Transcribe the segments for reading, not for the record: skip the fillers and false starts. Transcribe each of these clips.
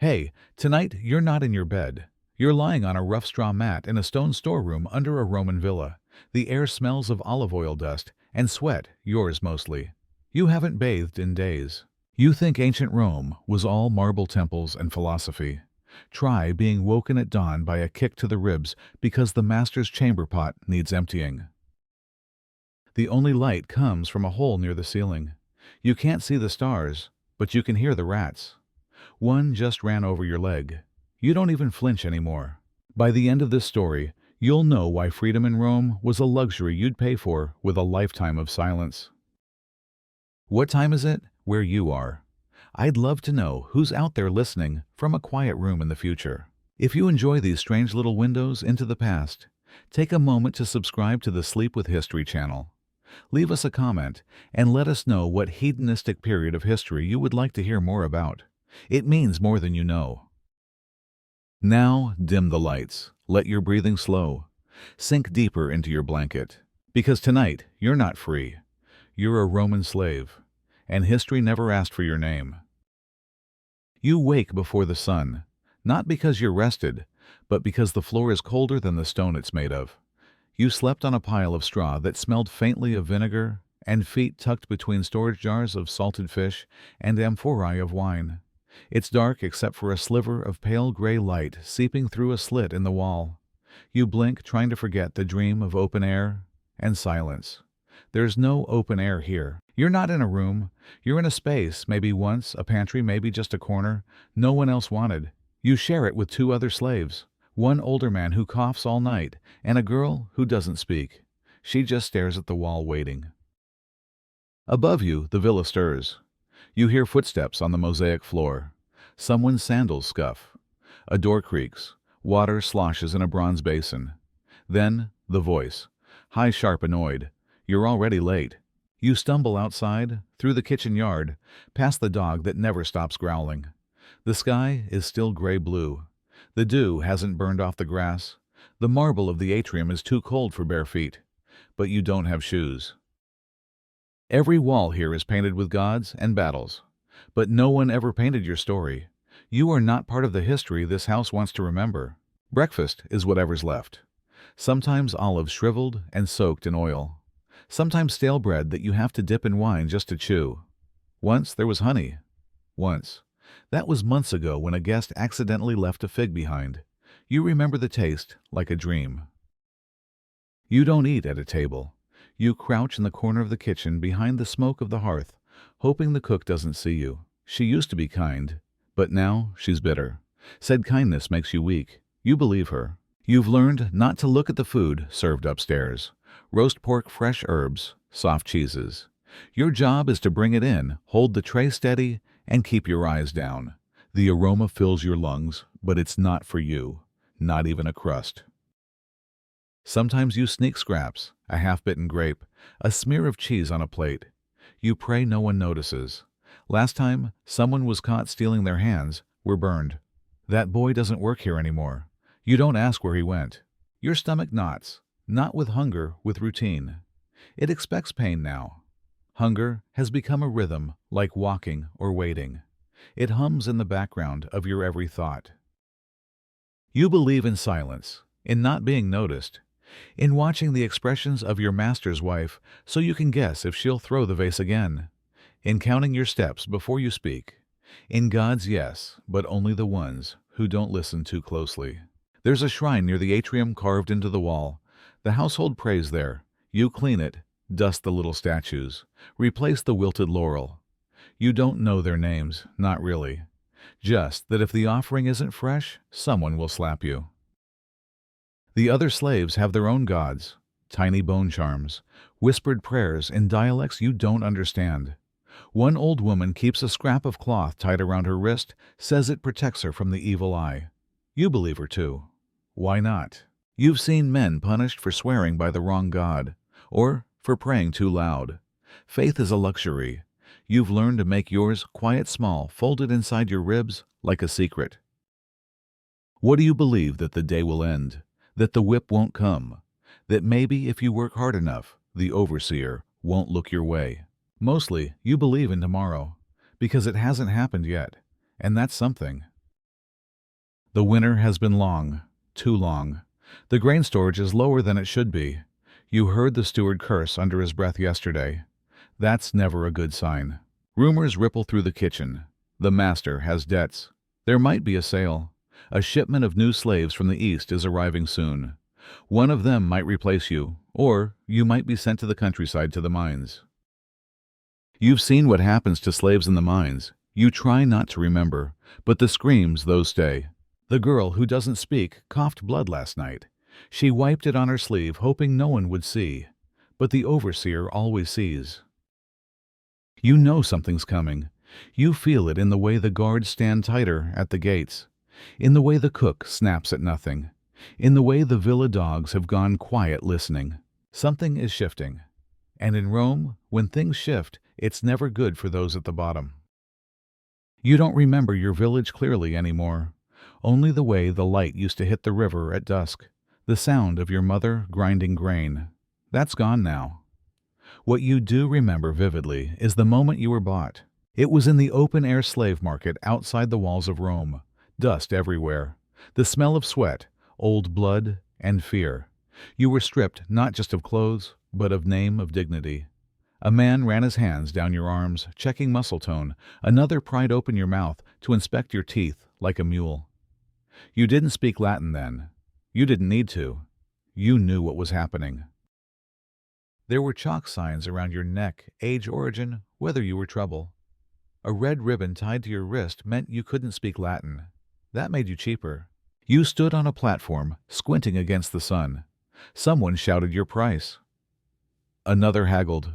Hey, tonight you're not in your bed. You're lying on a rough straw mat in a stone storeroom under a Roman villa. The air smells of olive oil dust and sweat, yours mostly. You haven't bathed in days. You think ancient Rome was all marble temples and philosophy. Try being woken at dawn by a kick to the ribs because the master's chamber pot needs emptying. The only light comes from a hole near the ceiling. You can't see the stars, but you can hear the rats. One just ran over your leg. You don't even flinch anymore. By the end of this story, you'll know why freedom in Rome was a luxury you'd pay for with a lifetime of silence. What time is it where you are? I'd love to know who's out there listening from a quiet room in the future. If you enjoy these strange little windows into the past, take a moment to subscribe to the Sleep with History channel. Leave us a comment and let us know what hedonistic period of history you would like to hear more about. It means more than you know. Now dim the lights. Let your breathing slow. Sink deeper into your blanket. Because tonight you're not free. You're a Roman slave, and history never asked for your name. You wake before the sun, not because you're rested, but because the floor is colder than the stone it's made of. You slept on a pile of straw that smelled faintly of vinegar, and feet tucked between storage jars of salted fish and amphorae of wine. It's dark except for a sliver of pale gray light seeping through a slit in the wall. You blink, trying to forget the dream of open air and silence. There's no open air here. You're not in a room. You're in a space, maybe once a pantry, maybe just a corner, no one else wanted. You share it with two other slaves. One older man who coughs all night, and a girl who doesn't speak. She just stares at the wall waiting. Above you, the villa stirs. You hear footsteps on the mosaic floor. Someone's sandals scuff. A door creaks. Water sloshes in a bronze basin. Then, the voice. High, sharp, annoyed. You're already late. You stumble outside, through the kitchen yard, past the dog that never stops growling. The sky is still gray-blue. The dew hasn't burned off the grass. The marble of the atrium is too cold for bare feet. But you don't have shoes. Every wall here is painted with gods and battles. But no one ever painted your story. You are not part of the history this house wants to remember. Breakfast is whatever's left. Sometimes olives shriveled and soaked in oil. Sometimes stale bread that you have to dip in wine just to chew. Once there was honey. Once. That was months ago when a guest accidentally left a fig behind. You remember the taste like a dream. You don't eat at a table. You crouch in the corner of the kitchen behind the smoke of the hearth, hoping the cook doesn't see you. She used to be kind, but now she's bitter. Said kindness makes you weak. You believe her. You've learned not to look at the food served upstairs. Roast pork, fresh herbs, soft cheeses. Your job is to bring it in, hold the tray steady, and keep your eyes down. The aroma fills your lungs, but it's not for you. Not even a crust. Sometimes you sneak scraps, a half-bitten grape, a smear of cheese on a plate. You pray no one notices. Last time, someone was caught stealing their hands, were burned. That boy doesn't work here anymore. You don't ask where he went. Your stomach knots, not with hunger, with routine. It expects pain now. Hunger has become a rhythm, like walking or waiting. It hums in the background of your every thought. You believe in silence, in not being noticed, in watching the expressions of your master's wife so you can guess if she'll throw the vase again, in counting your steps before you speak, in God's yes, but only the ones who don't listen too closely. There's a shrine near the atrium carved into the wall. The household prays there. You clean it, dust the little statues, replace the wilted laurel. You don't know their names, not really. Just that if the offering isn't fresh, someone will slap you. The other slaves have their own gods, tiny bone charms, whispered prayers in dialects you don't understand. One old woman keeps a scrap of cloth tied around her wrist, says it protects her from the evil eye. You believe her too. Why not? You've seen men punished for swearing by the wrong god, or for praying too loud. Faith is a luxury. You've learned to make yours quiet, small, folded inside your ribs like a secret. What do you believe that the day will end? That the whip won't come? That maybe if you work hard enough, the overseer won't look your way? Mostly, you believe in tomorrow, because it hasn't happened yet, and that's something. The winter has been long, too long. The grain storage is lower than it should be. You heard the steward curse under his breath yesterday. That's never a good sign. Rumors ripple through the kitchen. The master has debts. There might be a sale. A shipment of new slaves from the east is arriving soon. One of them might replace you, or you might be sent to the countryside to the mines. You've seen what happens to slaves in the mines. You try not to remember, but the screams, those stay. The girl who doesn't speak coughed blood last night. She wiped it on her sleeve, hoping no one would see. But the overseer always sees. You know something's coming. You feel it in the way the guards stand tighter at the gates, in the way the cook snaps at nothing, in the way the villa dogs have gone quiet listening. Something is shifting. And in Rome, when things shift, it's never good for those at the bottom. You don't remember your village clearly anymore. Only the way the light used to hit the river at dusk, the sound of your mother grinding grain. That's gone now. What you do remember vividly is the moment you were bought. It was in the open-air slave market outside the walls of Rome. Dust everywhere. The smell of sweat, old blood, and fear. You were stripped not just of clothes, but of name, of dignity. A man ran his hands down your arms, checking muscle tone. Another pried open your mouth to inspect your teeth like a mule. You didn't speak Latin then. You didn't need to. You knew what was happening. There were chalk signs around your neck, age, origin, whether you were trouble. A red ribbon tied to your wrist meant you couldn't speak Latin. That made you cheaper. You stood on a platform, squinting against the sun. Someone shouted your price. Another haggled.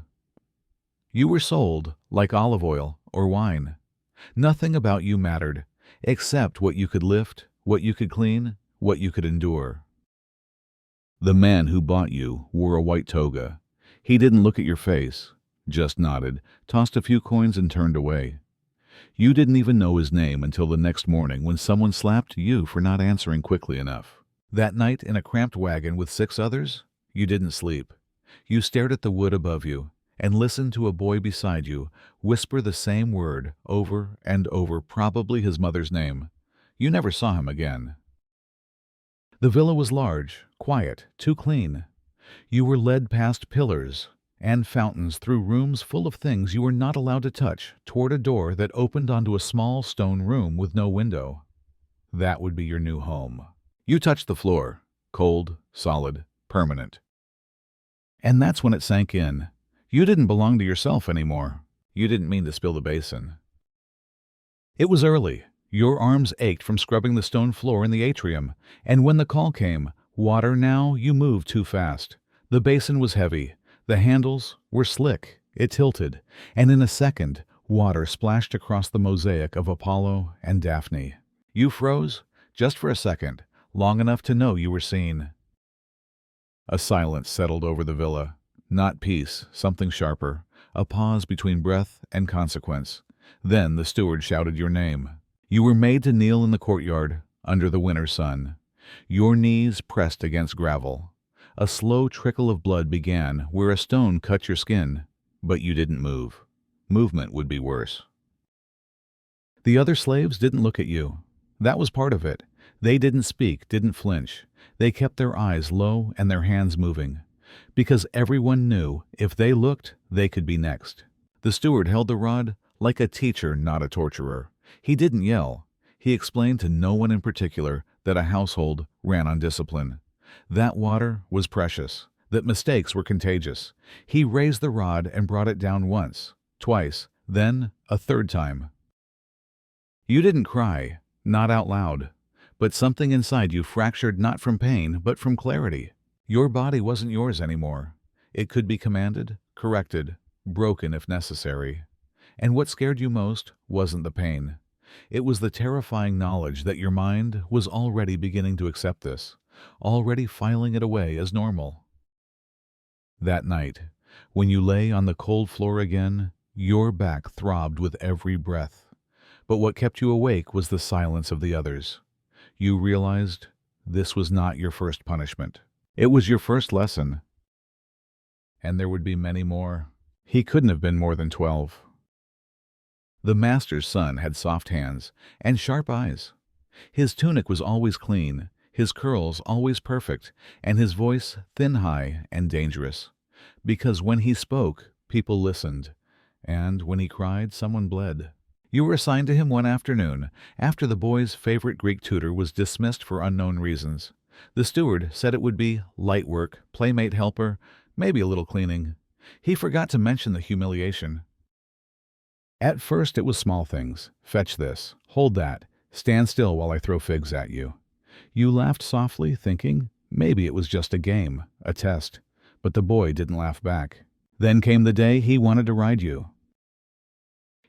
You were sold like olive oil or wine. Nothing about you mattered, except what you could lift, what you could clean, what you could endure. The man who bought you wore a white toga. He didn't look at your face, just nodded, tossed a few coins and turned away. You didn't even know his name until the next morning when someone slapped you for not answering quickly enough. That night in a cramped wagon with 6 others, you didn't sleep. You stared at the wood above you and listened to a boy beside you whisper the same word over and over, probably his mother's name. You never saw him again. The villa was large, quiet, too clean. You were led past pillars and fountains through rooms full of things you were not allowed to touch toward a door that opened onto a small stone room with no window. That would be your new home. You touched the floor, cold, solid, permanent. And that's when it sank in. You didn't belong to yourself anymore. You didn't mean to spill the basin. It was early. Your arms ached from scrubbing the stone floor in the atrium, and when the call came, water now, you moved too fast. The basin was heavy. The handles were slick. It tilted, and in a second, water splashed across the mosaic of Apollo and Daphne. You froze, just for a second, long enough to know you were seen. A silence settled over the villa. Not peace, something sharper. A pause between breath and consequence. Then the steward shouted your name. You were made to kneel in the courtyard, under the winter sun. Your knees pressed against gravel. A slow trickle of blood began where a stone cut your skin, but you didn't move. Movement would be worse. The other slaves didn't look at you. That was part of it. They didn't speak, didn't flinch. They kept their eyes low and their hands moving. Because everyone knew if they looked, they could be next. The steward held the rod like a teacher, not a torturer. He didn't yell. He explained to no one in particular that a household ran on discipline. That water was precious, that mistakes were contagious. He raised the rod and brought it down once, twice, then a third time. You didn't cry, not out loud, but something inside you fractured not from pain, but from clarity. Your body wasn't yours anymore. It could be commanded, corrected, broken if necessary. And what scared you most wasn't the pain. It was the terrifying knowledge that your mind was already beginning to accept this, already filing it away as normal. That night, when you lay on the cold floor again, your back throbbed with every breath. But what kept you awake was the silence of the others. You realized this was not your first punishment. It was your first lesson. And there would be many more. He couldn't have been more than 12. The master's son had soft hands and sharp eyes. His tunic was always clean, his curls always perfect, and his voice thin-high and dangerous. Because when he spoke, people listened, and when he cried, someone bled. You were assigned to him one afternoon, after the boy's favorite Greek tutor was dismissed for unknown reasons. The steward said it would be light work, playmate helper, maybe a little cleaning. He forgot to mention the humiliation. At first it was small things. Fetch this, hold that, stand still while I throw figs at you. You laughed softly, thinking maybe it was just a game, a test. But the boy didn't laugh back. Then came the day he wanted to ride you.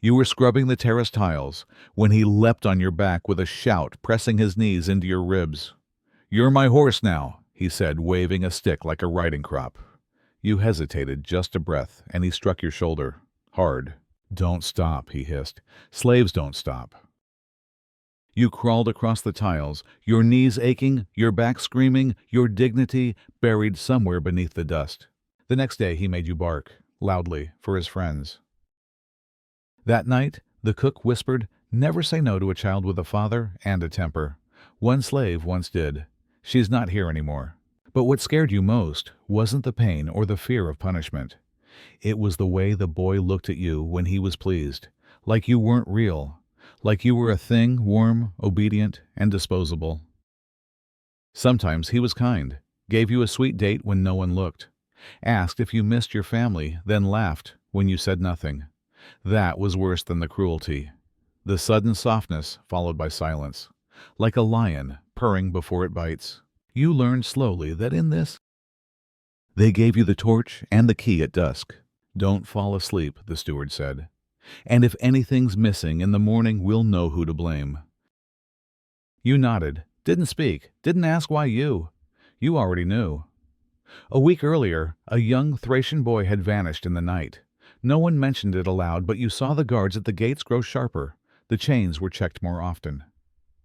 You were scrubbing the terrace tiles when he leapt on your back with a shout, pressing his knees into your ribs. "You're my horse now," he said, waving a stick like a riding crop. You hesitated just a breath, and he struck your shoulder, hard. "Don't stop," he hissed. "Slaves don't stop." You crawled across the tiles, your knees aching, your back screaming, your dignity buried somewhere beneath the dust. The next day he made you bark, loudly, for his friends. That night, the cook whispered, "Never say no to a child with a father and a temper. One slave once did. She's not here anymore." But what scared you most wasn't the pain or the fear of punishment. It was the way the boy looked at you when he was pleased, like you weren't real, like you were a thing warm, obedient, and disposable. Sometimes he was kind, gave you a sweet date when no one looked, asked if you missed your family, then laughed when you said nothing. That was worse than the cruelty. The sudden softness followed by silence, like a lion purring before it bites. You learned slowly that in this, they gave you the torch and the key at dusk. "Don't fall asleep," the steward said. "And if anything's missing in the morning, we'll know who to blame." You nodded, didn't speak, didn't ask why you. You already knew. A week earlier, a young Thracian boy had vanished in the night. No one mentioned it aloud, but you saw the guards at the gates grow sharper. The chains were checked more often.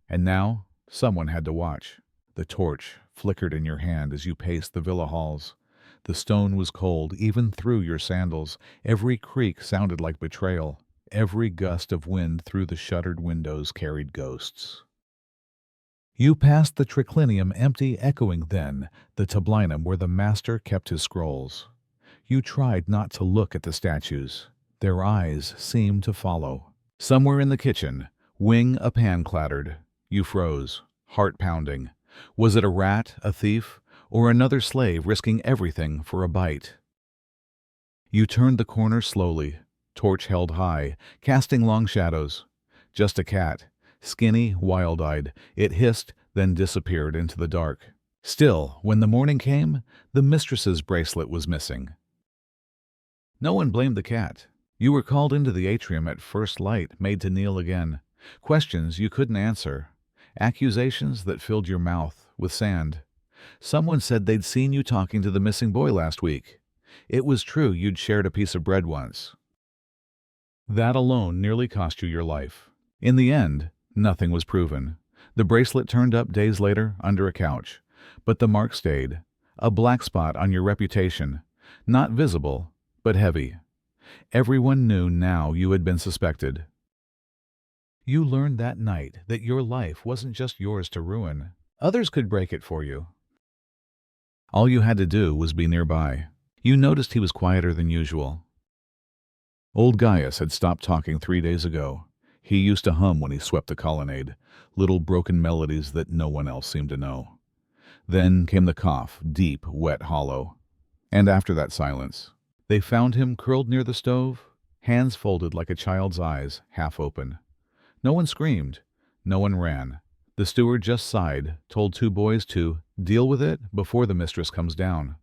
And now, someone had to watch. The torch flickered in your hand as you paced the villa halls. The stone was cold, even through your sandals. Every creak sounded like betrayal. Every gust of wind through the shuttered windows carried ghosts. You passed the triclinium empty, echoing then, the tablinum where the master kept his scrolls. You tried not to look at the statues. Their eyes seemed to follow. Somewhere in the kitchen, wing a pan clattered. You froze, heart pounding. Was it a rat, a thief, or another slave risking everything for a bite? You turned the corner slowly, torch held high, casting long shadows. Just a cat, skinny, wild-eyed. It hissed, then disappeared into the dark. Still, when the morning came, the mistress's bracelet was missing. No one blamed the cat. You were called into the atrium at first light, made to kneel again. Questions you couldn't answer. Accusations that filled your mouth with sand. Someone said they'd seen you talking to the missing boy last week. It was true you'd shared a piece of bread once. That alone nearly cost you your life. In the end, nothing was proven. The bracelet turned up days later under a couch. But the mark stayed. A black spot on your reputation. Not visible, but heavy. Everyone knew now you had been suspected. You learned that night that your life wasn't just yours to ruin. Others could break it for you. All you had to do was be nearby. You noticed he was quieter than usual. Old Gaius had stopped talking 3 days ago. He used to hum when he swept the colonnade, little broken melodies that no one else seemed to know. Then came the cough, deep, wet, hollow. And after that silence, they found him curled near the stove, hands folded like a child's eyes, half open. No one screamed. No one ran. The steward just sighed, told 2 boys to deal with it before the mistress comes down.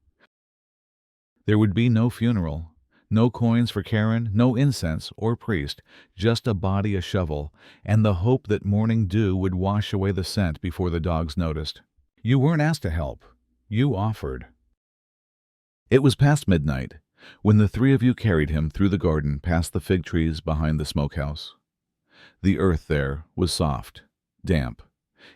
There would be no funeral, no coins for Karen, no incense or priest, just a body, a shovel, and the hope that morning dew would wash away the scent before the dogs noticed. You weren't asked to help. You offered. It was past midnight when the 3 of you carried him through the garden past the fig trees behind the smokehouse. The earth there was soft, damp.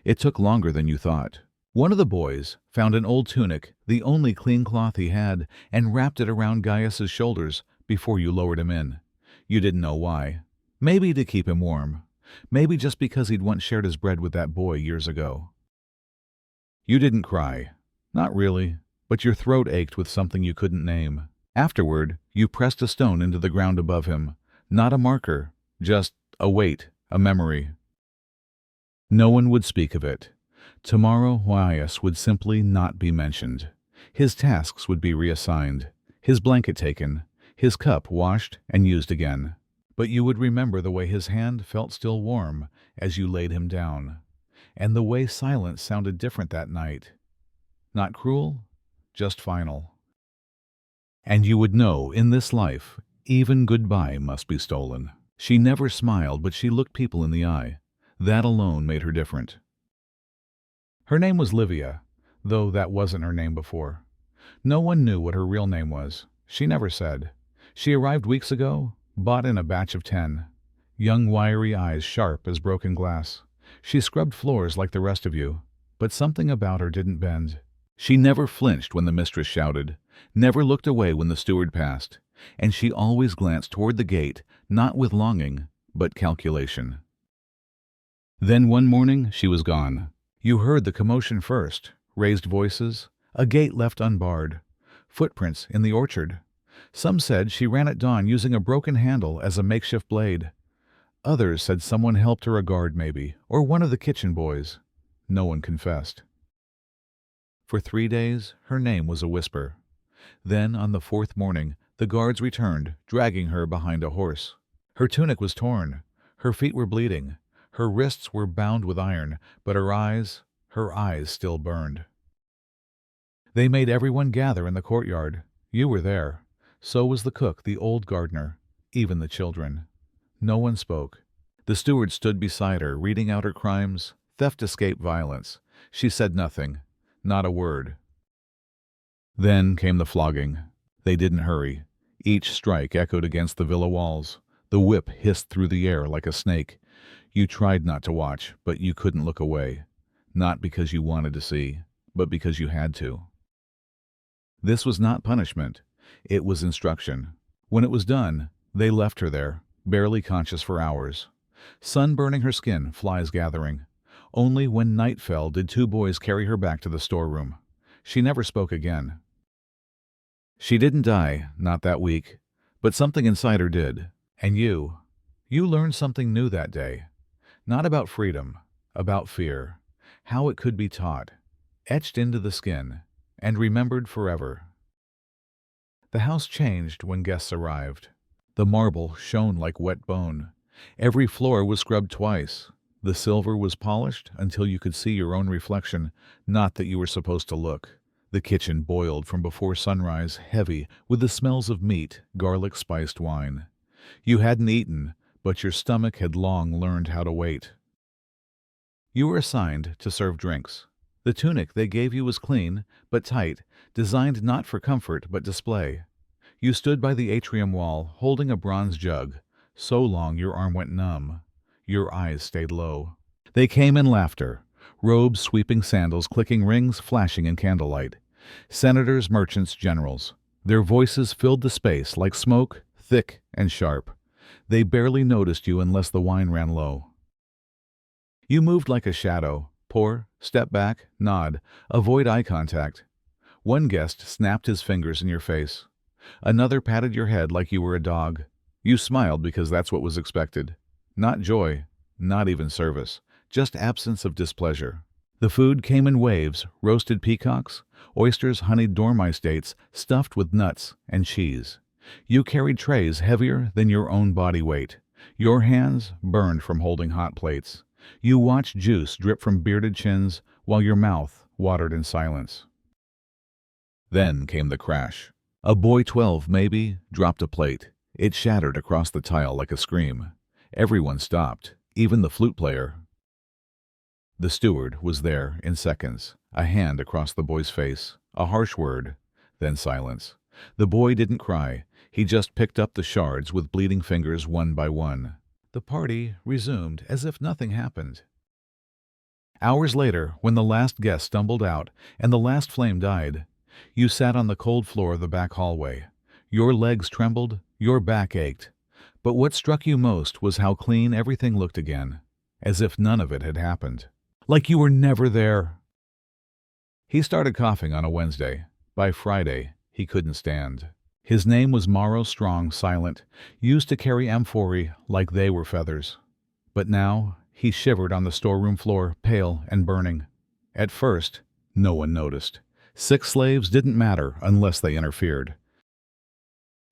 It took longer than you thought. One of the boys found an old tunic, the only clean cloth he had, and wrapped it around Gaius's shoulders before you lowered him in. You didn't know why. Maybe to keep him warm. Maybe just because he'd once shared his bread with that boy years ago. You didn't cry. Not really, but your throat ached with something you couldn't name. Afterward, you pressed a stone into the ground above him. Not a marker, just a weight, a memory. No one would speak of it. Tomorrow Waias would simply not be mentioned. His tasks would be reassigned, his blanket taken, his cup washed and used again. But you would remember the way his hand felt still warm as you laid him down, and the way silence sounded different that night. Not cruel, just final. And you would know, in this life, even goodbye must be stolen. She never smiled, but she looked people in the eye. That alone made her different. Her name was Livia, though that wasn't her name before. No one knew what her real name was. She never said. She arrived weeks ago, bought in a batch of 10. Young wiry eyes sharp as broken glass. She scrubbed floors like the rest of you, but something about her didn't bend. She never flinched when the mistress shouted, never looked away when the steward passed, and she always glanced toward the gate, not with longing, but calculation. Then one morning she was gone. You heard the commotion first, raised voices, a gate left unbarred, footprints in the orchard. Some said she ran at dawn using a broken handle as a makeshift blade. Others said someone helped her, a guard maybe, or one of the kitchen boys. No one confessed. For 3 days, her name was a whisper. Then, on the 4th morning, the guards returned, dragging her behind a horse. Her tunic was torn. Her feet were bleeding. Her wrists were bound with iron, but her eyes still burned. They made everyone gather in the courtyard. You were there. So was the cook, the old gardener, even the children. No one spoke. The steward stood beside her, reading out her crimes, theft, escape, violence. She said nothing, not a word. Then came the flogging. They didn't hurry. Each strike echoed against the villa walls. The whip hissed through the air like a snake. You tried not to watch, but you couldn't look away. Not because you wanted to see, but because you had to. This was not punishment. It was instruction. When it was done, they left her there, barely conscious for hours. Sun burning her skin, flies gathering. Only when night fell did 2 boys carry her back to the storeroom. She never spoke again. She didn't die, not that week, but something inside her did. And you learned something new that day. Not about freedom, about fear. How it could be taught, etched into the skin, and remembered forever. The house changed when guests arrived. The marble shone like wet bone. Every floor was scrubbed twice. The silver was polished until you could see your own reflection, not that you were supposed to look. The kitchen boiled from before sunrise, heavy with the smells of meat, garlic-spiced wine. You hadn't eaten, but your stomach had long learned how to wait. You were assigned to serve drinks. The tunic they gave you was clean, but tight, designed not for comfort but display. You stood by the atrium wall, holding a bronze jug. So long your arm went numb. Your eyes stayed low. They came in laughter. Robes sweeping, sandals clicking, rings flashing in candlelight. Senators, merchants, generals. Their voices filled the space like smoke, thick and sharp. They barely noticed you unless the wine ran low. You moved like a shadow. Pour, step back, nod, avoid eye contact. One guest snapped his fingers in your face. Another patted your head like you were a dog. You smiled because that's what was expected. Not joy, not even service, just absence of displeasure. The food came in waves, roasted peacocks, oysters, honeyed dormice dates, stuffed with nuts and cheese. You carried trays heavier than your own body weight. Your hands burned from holding hot plates. You watched juice drip from bearded chins while your mouth watered in silence. Then came the crash. A boy 12, maybe, dropped a plate. It shattered across the tile like a scream. Everyone stopped, even the flute player. The steward was there in seconds, a hand across the boy's face, a harsh word, then silence. The boy didn't cry. He just picked up the shards with bleeding fingers one by one. The party resumed as if nothing happened. Hours later, when the last guest stumbled out and the last flame died, you sat on the cold floor of the back hallway. Your legs trembled, your back ached, But what struck you most was how clean everything looked again, as if none of it had happened. Like you were never there. He started coughing on a Wednesday. By Friday, he couldn't stand. His name was Morrow Strong Silent, used to carry amphorae like they were feathers. But now, he shivered on the storeroom floor, pale and burning. At first, no one noticed. 6 slaves didn't matter unless they interfered.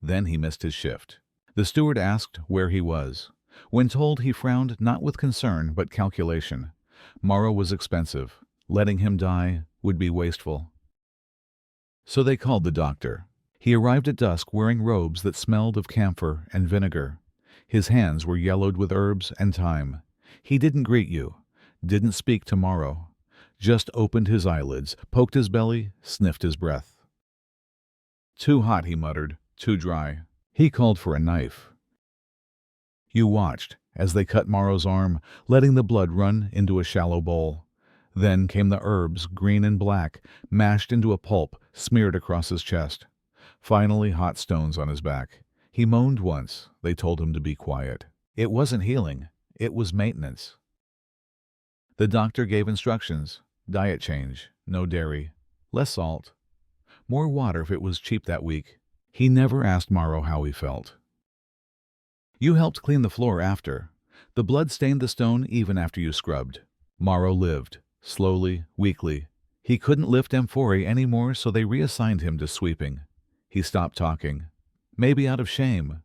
Then he missed his shift. The steward asked where he was. When told, he frowned not with concern but calculation. Morrow was expensive. Letting him die would be wasteful. So they called the doctor. He arrived at dusk wearing robes that smelled of camphor and vinegar. His hands were yellowed with herbs and thyme. He didn't greet you, didn't speak to Morrow, just opened his eyelids, poked his belly, sniffed his breath. Too hot, he muttered, too dry. He called for a knife. You watched as they cut Morrow's arm, letting the blood run into a shallow bowl. Then came the herbs, green and black, mashed into a pulp, smeared across his chest. Finally, hot stones on his back. He moaned once. They told him to be quiet. It wasn't healing. It was maintenance. The doctor gave instructions. Diet change. No dairy. Less salt. More water if it was cheap that week. He never asked Morrow how he felt. You helped clean the floor after. The blood stained the stone even after you scrubbed. Morrow lived. Slowly, weakly. He couldn't lift amphorae anymore, so they reassigned him to sweeping. He stopped talking. Maybe out of shame.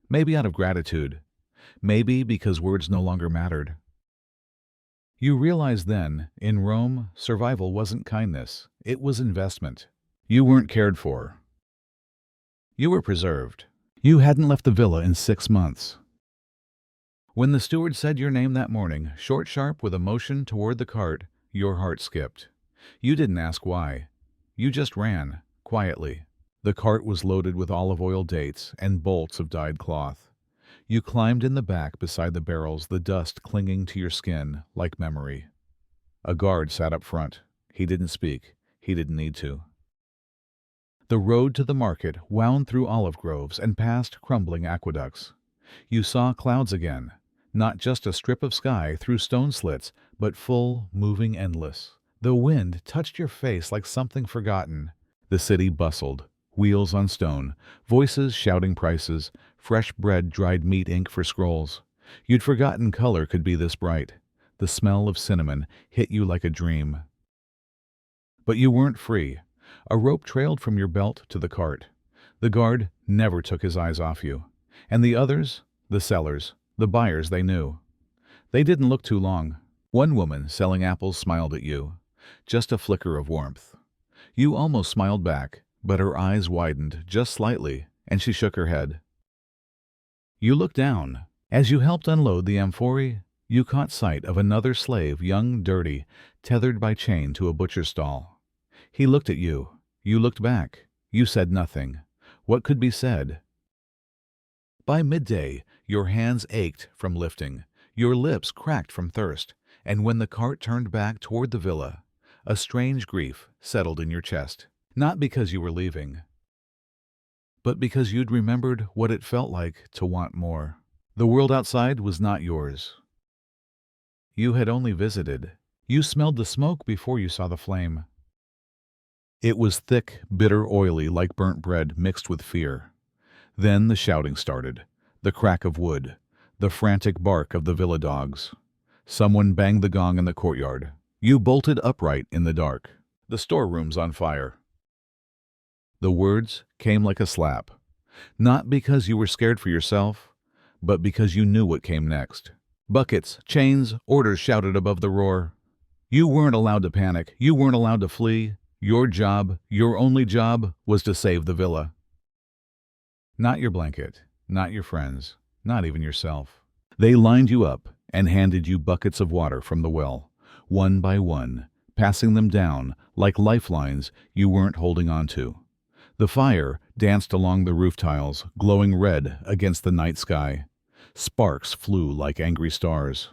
Maybe out of gratitude. Maybe because words no longer mattered. You realized then, in Rome, survival wasn't kindness. It was investment. You weren't cared for. You were preserved. You hadn't left the villa in 6 months. When the steward said your name that morning, short, sharp, with a motion toward the cart, your heart skipped. You didn't ask why. You just ran, quietly. The cart was loaded with olive oil dates and bolts of dyed cloth. You climbed in the back beside the barrels, the dust clinging to your skin like memory. A guard sat up front. He didn't speak. He didn't need to. The road to the market wound through olive groves and past crumbling aqueducts. You saw clouds again, not just a strip of sky through stone slits, but full, moving, endless. The wind touched your face like something forgotten. The city bustled, wheels on stone, voices shouting prices, fresh bread, dried meat ink for scrolls. You'd forgotten color could be this bright. The smell of cinnamon hit you like a dream. But you weren't free. A rope trailed from your belt to the cart. The guard never took his eyes off you. And the others, the sellers, the buyers they knew. They didn't look too long. One woman selling apples smiled at you. Just a flicker of warmth. You almost smiled back, but her eyes widened just slightly, and she shook her head. You looked down. As you helped unload the amphorae, you caught sight of another slave, young, dirty, tethered by chain to a butcher's stall. He looked at you. You looked back. You said nothing. What could be said? By midday, your hands ached from lifting. Your lips cracked from thirst. And when the cart turned back toward the villa, a strange grief settled in your chest. Not because you were leaving, but because you'd remembered what it felt like to want more. The world outside was not yours. You had only visited. You smelled the smoke before you saw the flame. It was thick, bitter, oily, like burnt bread mixed with fear. Then the shouting started, the crack of wood, the frantic bark of the villa dogs. Someone banged the gong in the courtyard. You bolted upright in the dark. The storeroom's on fire. The words came like a slap, not because you were scared for yourself, but because you knew what came next. Buckets, chains, orders shouted above the roar. You weren't allowed to panic. You weren't allowed to flee. Your job, your only job, was to save the villa. Not your blanket, not your friends, not even yourself. They lined you up and handed you buckets of water from the well, one by one, passing them down like lifelines you weren't holding on to. The fire danced along the roof tiles, glowing red against the night sky. Sparks flew like angry stars.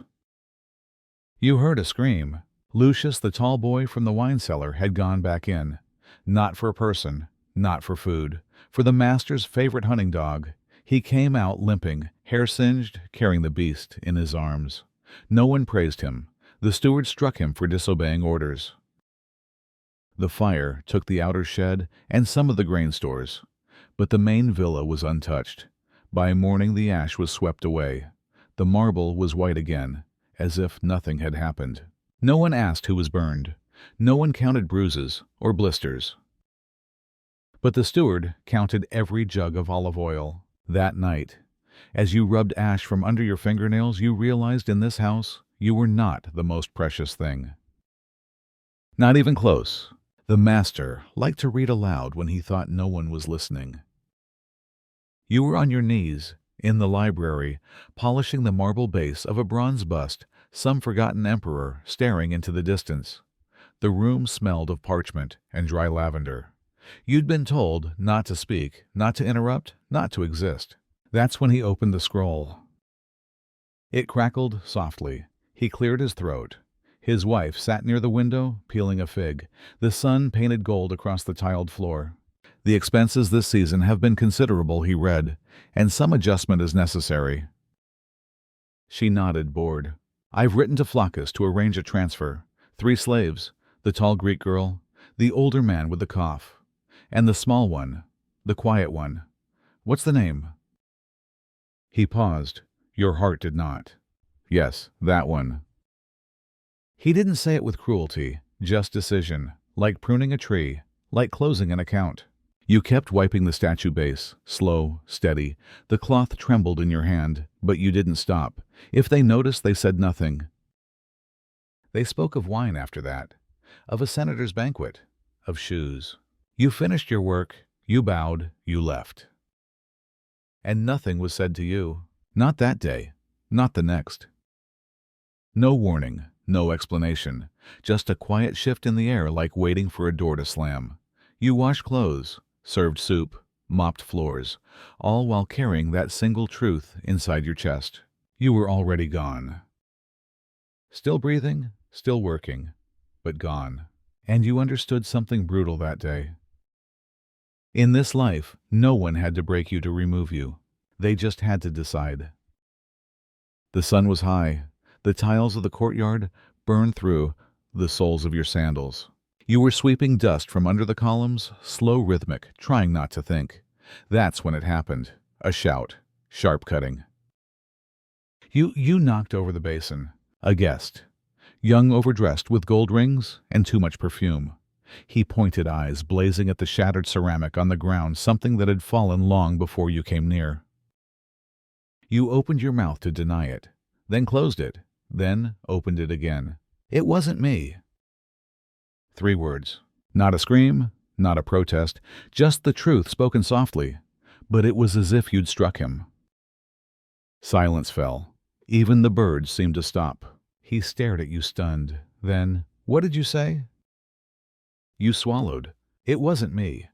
You heard a scream. Lucius, the tall boy from the wine cellar, had gone back in. Not for a person, not for food, for the master's favorite hunting dog. He came out limping, hair singed, carrying the beast in his arms. No one praised him. The steward struck him for disobeying orders. The fire took the outer shed and some of the grain stores, but the main villa was untouched. By morning the ash was swept away. The marble was white again, as if nothing had happened. No one asked who was burned. No one counted bruises or blisters. But the steward counted every jug of olive oil. That night, as you rubbed ash from under your fingernails, you realized in this house you were not the most precious thing. Not even close. The master liked to read aloud when he thought no one was listening. You were on your knees in the library, polishing the marble base of a bronze bust, some forgotten emperor staring into the distance. The room smelled of parchment and dry lavender. You'd been told not to speak, not to interrupt, not to exist. That's when he opened the scroll. It crackled softly. He cleared his throat. His wife sat near the window, peeling a fig. The sun painted gold across the tiled floor. The expenses this season have been considerable, he read, and some adjustment is necessary. She nodded, bored. I've written to Flaccus to arrange a transfer. 3 slaves, the tall Greek girl, the older man with the cough, and the small one, the quiet one. What's the name? He paused. Your heart did not. Yes, that one. He didn't say it with cruelty, just decision, like pruning a tree, like closing an account. You kept wiping the statue base, slow, steady. The cloth trembled in your hand, but you didn't stop. If they noticed, they said nothing. They spoke of wine after that, of a senator's banquet, of shoes. You finished your work, you bowed, you left. And nothing was said to you. Not that day, not the next. No warning, no explanation, just a quiet shift in the air like waiting for a door to slam. You washed clothes, served soup, mopped floors, all while carrying that single truth inside your chest. You were already gone. Still breathing, still working, but gone. And you understood something brutal that day. In this life, no one had to break you to remove you. They just had to decide. The sun was high. The tiles of the courtyard burned through the soles of your sandals. You were sweeping dust from under the columns, slow, rhythmic, trying not to think. That's when it happened. A shout, sharp cutting. You knocked over the basin. A guest. Young, overdressed, with gold rings and too much perfume. He pointed eyes blazing at the shattered ceramic on the ground, something that had fallen long before you came near. You opened your mouth to deny it, then closed it, then opened it again. It wasn't me. 3 words. Not a scream, not a protest, just the truth spoken softly, but it was as if you'd struck him. Silence fell. Even the birds seemed to stop. He stared at you stunned. Then, what did you say? You swallowed. It wasn't me.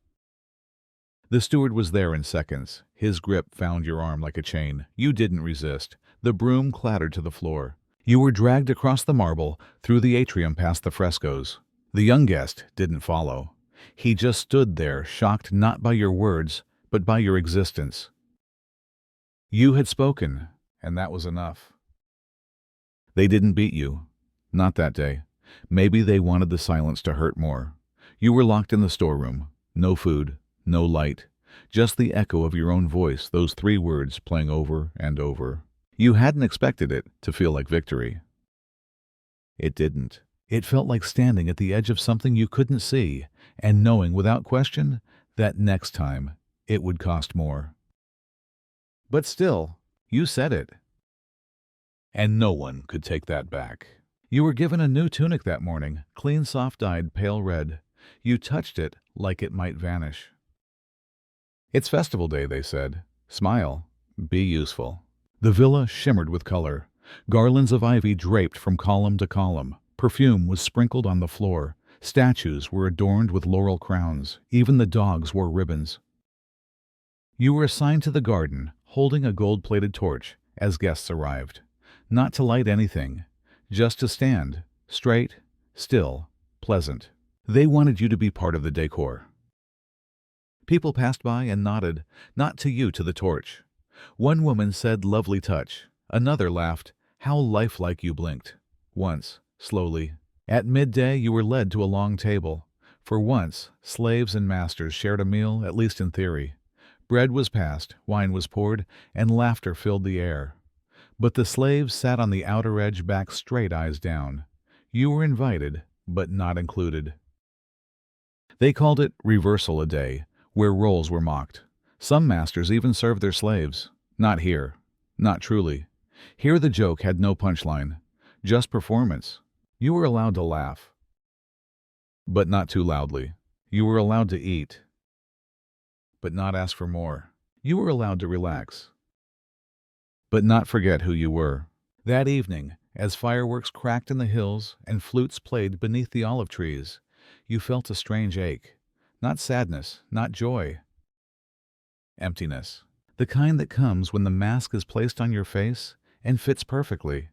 The steward was there in seconds. His grip found your arm like a chain. You didn't resist. The broom clattered to the floor. You were dragged across the marble, through the atrium past the frescoes. The young guest didn't follow. He just stood there, shocked not by your words, but by your existence. You had spoken, and that was enough. They didn't beat you. Not that day. Maybe they wanted the silence to hurt more. You were locked in the storeroom. No food, no light. Just the echo of your own voice, those 3 words playing over and over. You hadn't expected it to feel like victory. It didn't. It felt like standing at the edge of something you couldn't see, and knowing without question that next time it would cost more. But still, you said it. And no one could take that back. You were given a new tunic that morning, clean, soft-dyed, pale red. You touched it like it might vanish. It's festival day, they said. Smile. Be useful. The villa shimmered with color. Garlands of ivy draped from column to column. Perfume was sprinkled on the floor. Statues were adorned with laurel crowns. Even the dogs wore ribbons. You were assigned to the garden, holding a gold-plated torch as guests arrived. Not to light anything, just to stand, straight, still, pleasant. They wanted you to be part of the decor. People passed by and nodded, not to you, to the torch. One woman said, "Lovely touch." Another laughed, "How lifelike you blinked." Once, slowly. At midday you were led to a long table. For once, slaves and masters shared a meal, at least in theory. Bread was passed, wine was poured, and laughter filled the air. But the slaves sat on the outer edge, back straight, eyes down. You were invited, but not included. They called it reversal a day, where roles were mocked. Some masters even served their slaves. Not here. Not truly. Here the joke had no punchline. Just performance. You were allowed to laugh. But not too loudly. You were allowed to eat. But not ask for more. You were allowed to relax. But not forget who you were. That evening, as fireworks cracked in the hills and flutes played beneath the olive trees, you felt a strange ache. Not sadness, not joy. Emptiness. The kind that comes when the mask is placed on your face and fits perfectly.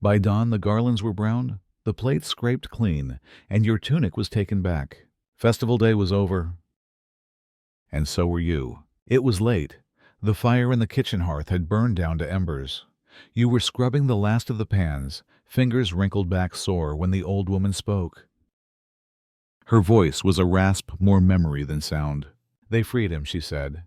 By dawn the garlands were brown, the plates scraped clean, and your tunic was taken back. Festival day was over. And so were you. It was late. The fire in the kitchen hearth had burned down to embers. You were scrubbing the last of the pans, fingers wrinkled back sore, when the old woman spoke. Her voice was a rasp, more memory than sound. "They freed him," she said.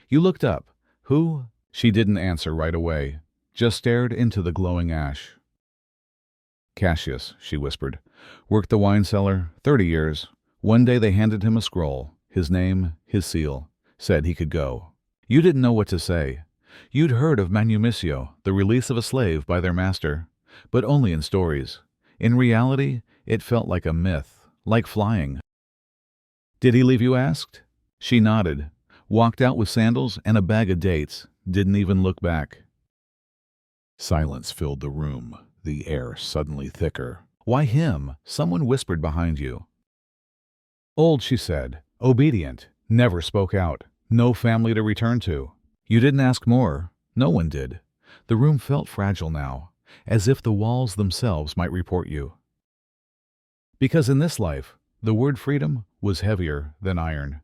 You looked up. "Who?" She didn't answer right away, just stared into the glowing ash. "Cassius," she whispered. "Worked the wine cellar, 30 years. One day they handed him a scroll, his name, his seal, said he could go. You didn't know what to say. You'd heard of manumission, the release of a slave by their master, but only in stories. In reality, it felt like a myth, like flying. "Did he leave?" you asked. She nodded, walked out with sandals and a bag of dates, didn't even look back. Silence filled the room, the air suddenly thicker. "Why him?" someone whispered behind you. "Old," she said, "obedient, never spoke out, no family to return to." You didn't ask more. No one did. The room felt fragile now, as if the walls themselves might report you. Because in this life, the word freedom was heavier than iron.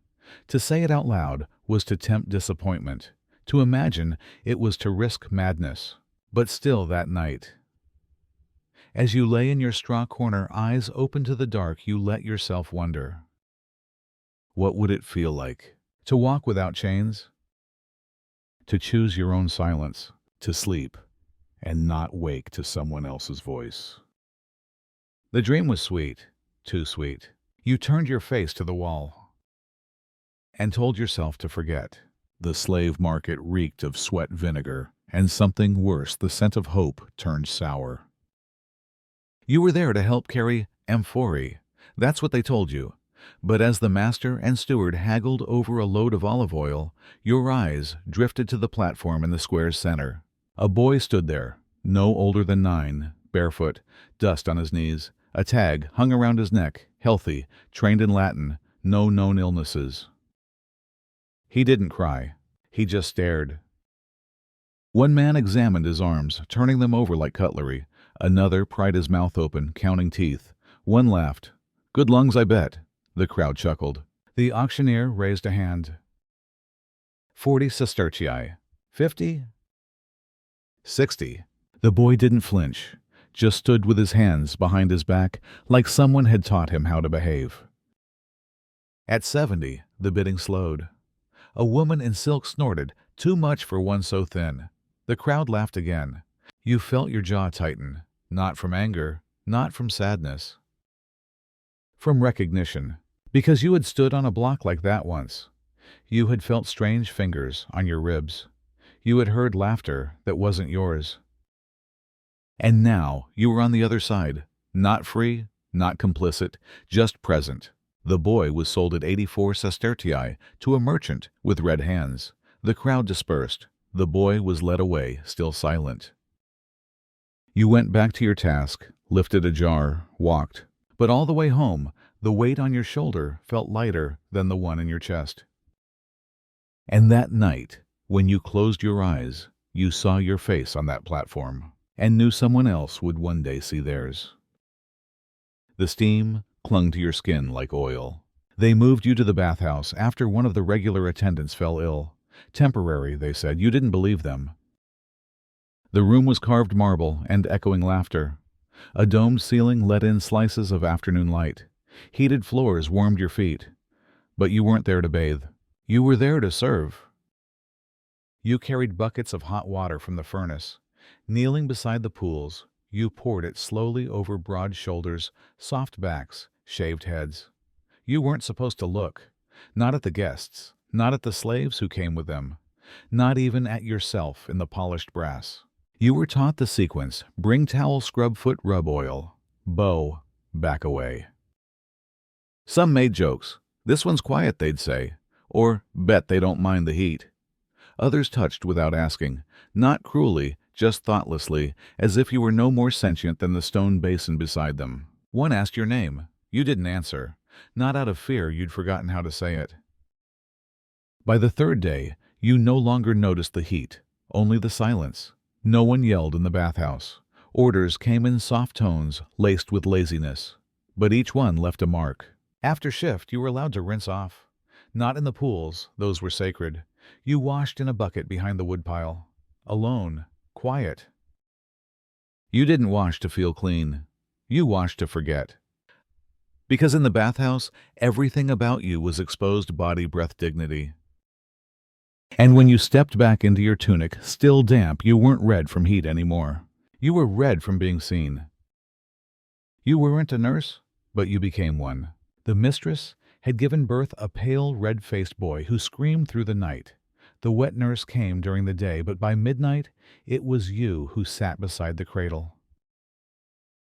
To say it out loud was to tempt disappointment. To imagine it was to risk madness. But still that night, as you lay in your straw corner, eyes open to the dark, you let yourself wonder. What would it feel like? To walk without chains? To choose your own silence? To sleep and not wake to someone else's voice? The dream was sweet, too sweet. You turned your face to the wall and told yourself to forget. The slave market reeked of sweat vinegar, and something worse, the scent of hope, turned sour. You were there to help carry amphorae. That's what they told you. But as the master and steward haggled over a load of olive oil, your eyes drifted to the platform in the square's center. A boy stood there, no older than 9, barefoot, dust on his knees, a tag hung around his neck, healthy, trained in Latin, no known illnesses. He didn't cry. He just stared. One man examined his arms, turning them over like cutlery. Another pried his mouth open, counting teeth. One laughed. "Good lungs, I bet." The crowd chuckled. The auctioneer raised a hand. 40 sestertii. 50? 60. The boy didn't flinch, just stood with his hands behind his back like someone had taught him how to behave. At 70, the bidding slowed. A woman in silk snorted, "Too much for one so thin." The crowd laughed again. You felt your jaw tighten, not from anger, not from sadness. From recognition, because you had stood on a block like that once. You had felt strange fingers on your ribs. You had heard laughter that wasn't yours. And now you were on the other side, not free, not complicit, just present. The boy was sold at 84 sestertii to a merchant with red hands. The crowd dispersed. The boy was led away, still silent. You went back to your task, lifted a jar, walked. But all the way home, the weight on your shoulder felt lighter than the one in your chest. And that night, when you closed your eyes, you saw your face on that platform, and knew someone else would one day see theirs. The steam clung to your skin like oil. They moved you to the bathhouse after one of the regular attendants fell ill. Temporary, they said. You didn't believe them. The room was carved marble and echoing laughter. A domed ceiling let in slices of afternoon light. Heated floors warmed your feet. But you weren't there to bathe. You were there to serve. You carried buckets of hot water from the furnace. Kneeling beside the pools, you poured it slowly over broad shoulders, soft backs, shaved heads. You weren't supposed to look. Not at the guests, not at the slaves who came with them, not even at yourself in the polished brass. You were taught the sequence: bring towel, scrub foot, rub oil. Bow, back away. Some made jokes. This one's quiet, they'd say. Or, bet they don't mind the heat. Others touched without asking, not cruelly, just thoughtlessly, as if you were no more sentient than the stone basin beside them. One asked your name. You didn't answer. Not out of fear, you'd forgotten how to say it. By the third day, you no longer noticed the heat, only the silence. No one yelled in the bathhouse. Orders came in soft tones, laced with laziness. But each one left a mark. After shift, you were allowed to rinse off. Not in the pools, those were sacred. You washed in a bucket behind the woodpile. Alone, quiet. You didn't wash to feel clean. You washed to forget. Because in the bathhouse, everything about you was exposed body, breath, dignity. And when you stepped back into your tunic, still damp, you weren't red from heat anymore. You were red from being seen. You weren't a nurse, but you became one. The mistress had given birth a pale, red-faced boy who screamed through the night. The wet nurse came during the day, but by midnight, it was you who sat beside the cradle.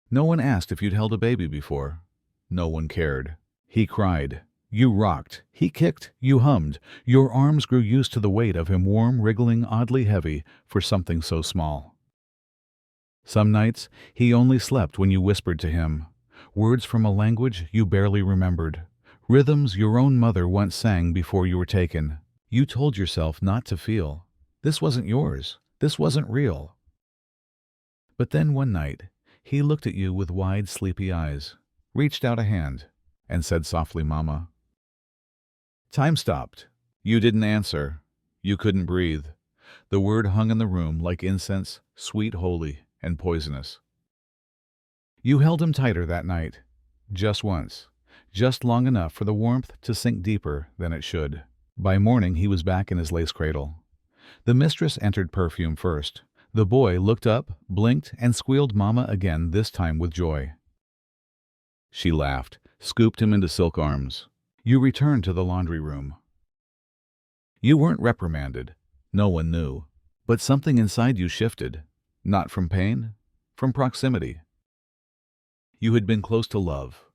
No one asked if you'd held a baby before. No one cared. He cried. You rocked. He kicked. You hummed. Your arms grew used to the weight of him, warm, wriggling, oddly heavy for something so small. Some nights, he only slept when you whispered to him. Words from a language you barely remembered. Rhythms your own mother once sang before you were taken. You told yourself not to feel. This wasn't yours. This wasn't real. But then one night, he looked at you with wide, sleepy eyes, reached out a hand, and said softly, "Mama." Time stopped. You didn't answer. You couldn't breathe. The word hung in the room like incense, sweet, holy, and poisonous. You held him tighter that night, just once, just long enough for the warmth to sink deeper than it should. By morning, he was back in his lace cradle. The mistress entered perfume first. The boy looked up, blinked, and squealed "Mama" again, this time with joy. She laughed, scooped him into silk arms. You returned to the laundry room. You weren't reprimanded. No one knew. But something inside you shifted. Not from pain, from proximity. You had been close to love,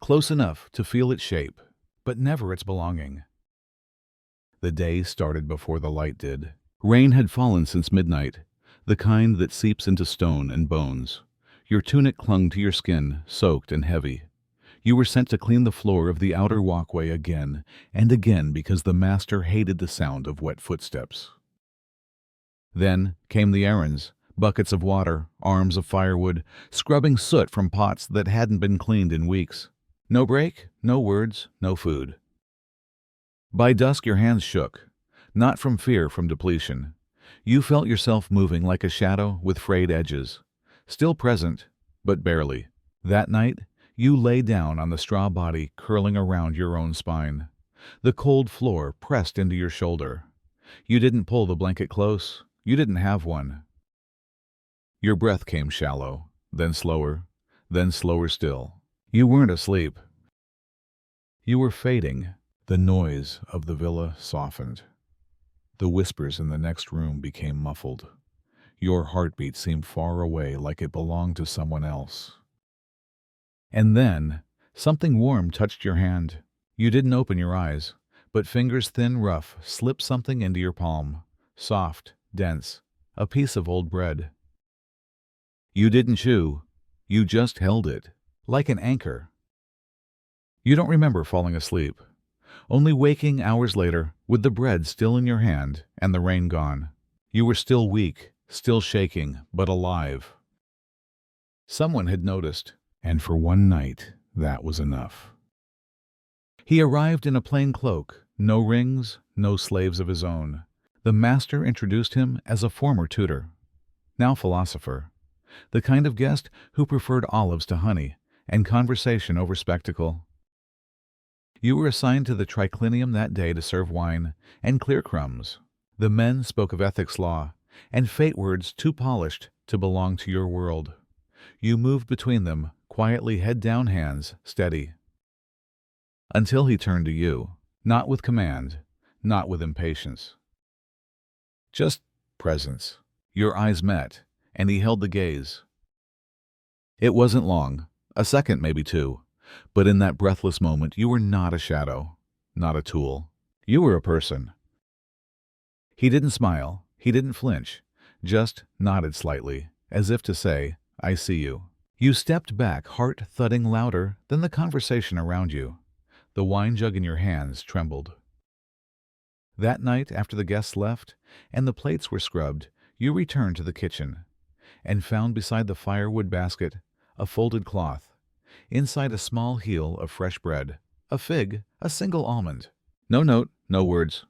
close enough to feel its shape, but never its belonging. The day started before the light did. Rain had fallen since midnight, the kind that seeps into stone and bones. Your tunic clung to your skin, soaked and heavy. You were sent to clean the floor of the outer walkway again and again because the master hated the sound of wet footsteps. Then came the errands, buckets of water, arms of firewood, scrubbing soot from pots that hadn't been cleaned in weeks. No break, no words, no food. By dusk your hands shook, not from fear, from depletion. You felt yourself moving like a shadow with frayed edges, still present, but barely. That night, you lay down on the straw body curling around your own spine. The cold floor pressed into your shoulder. You didn't pull the blanket close. You didn't have one. Your breath came shallow, then slower still. You weren't asleep. You were fading. The noise of the villa softened. The whispers in the next room became muffled. Your heartbeat seemed far away, like it belonged to someone else. And then, something warm touched your hand. You didn't open your eyes, but fingers thin, rough, slipped something into your palm. Soft, dense, a piece of old bread. You didn't chew. You just held it, like an anchor. You don't remember falling asleep, only waking hours later with the bread still in your hand and the rain gone. You were still weak, still shaking, but alive. Someone had noticed, and for one night, that was enough. He arrived in a plain cloak, no rings, no slaves of his own. The master introduced him as a former tutor, now philosopher, the kind of guest who preferred olives to honey and conversation over spectacle. You were assigned to the triclinium that day to serve wine and clear crumbs. The men spoke of ethics law and fate words too polished to belong to your world. You moved between them, quietly head down, hands steady. Until he turned to you, not with command, not with impatience. Just presence. Your eyes met, and he held the gaze. It wasn't long, a second, maybe two, but in that breathless moment you were not a shadow, not a tool. You were a person. He didn't smile, he didn't flinch, just nodded slightly, as if to say, I see you. You stepped back, heart thudding louder than the conversation around you. The wine jug in your hands trembled. That night, after the guests left and the plates were scrubbed, you returned to the kitchen and found beside the firewood basket a folded cloth, inside a small heel of fresh bread, a fig, a single almond. No note, no words.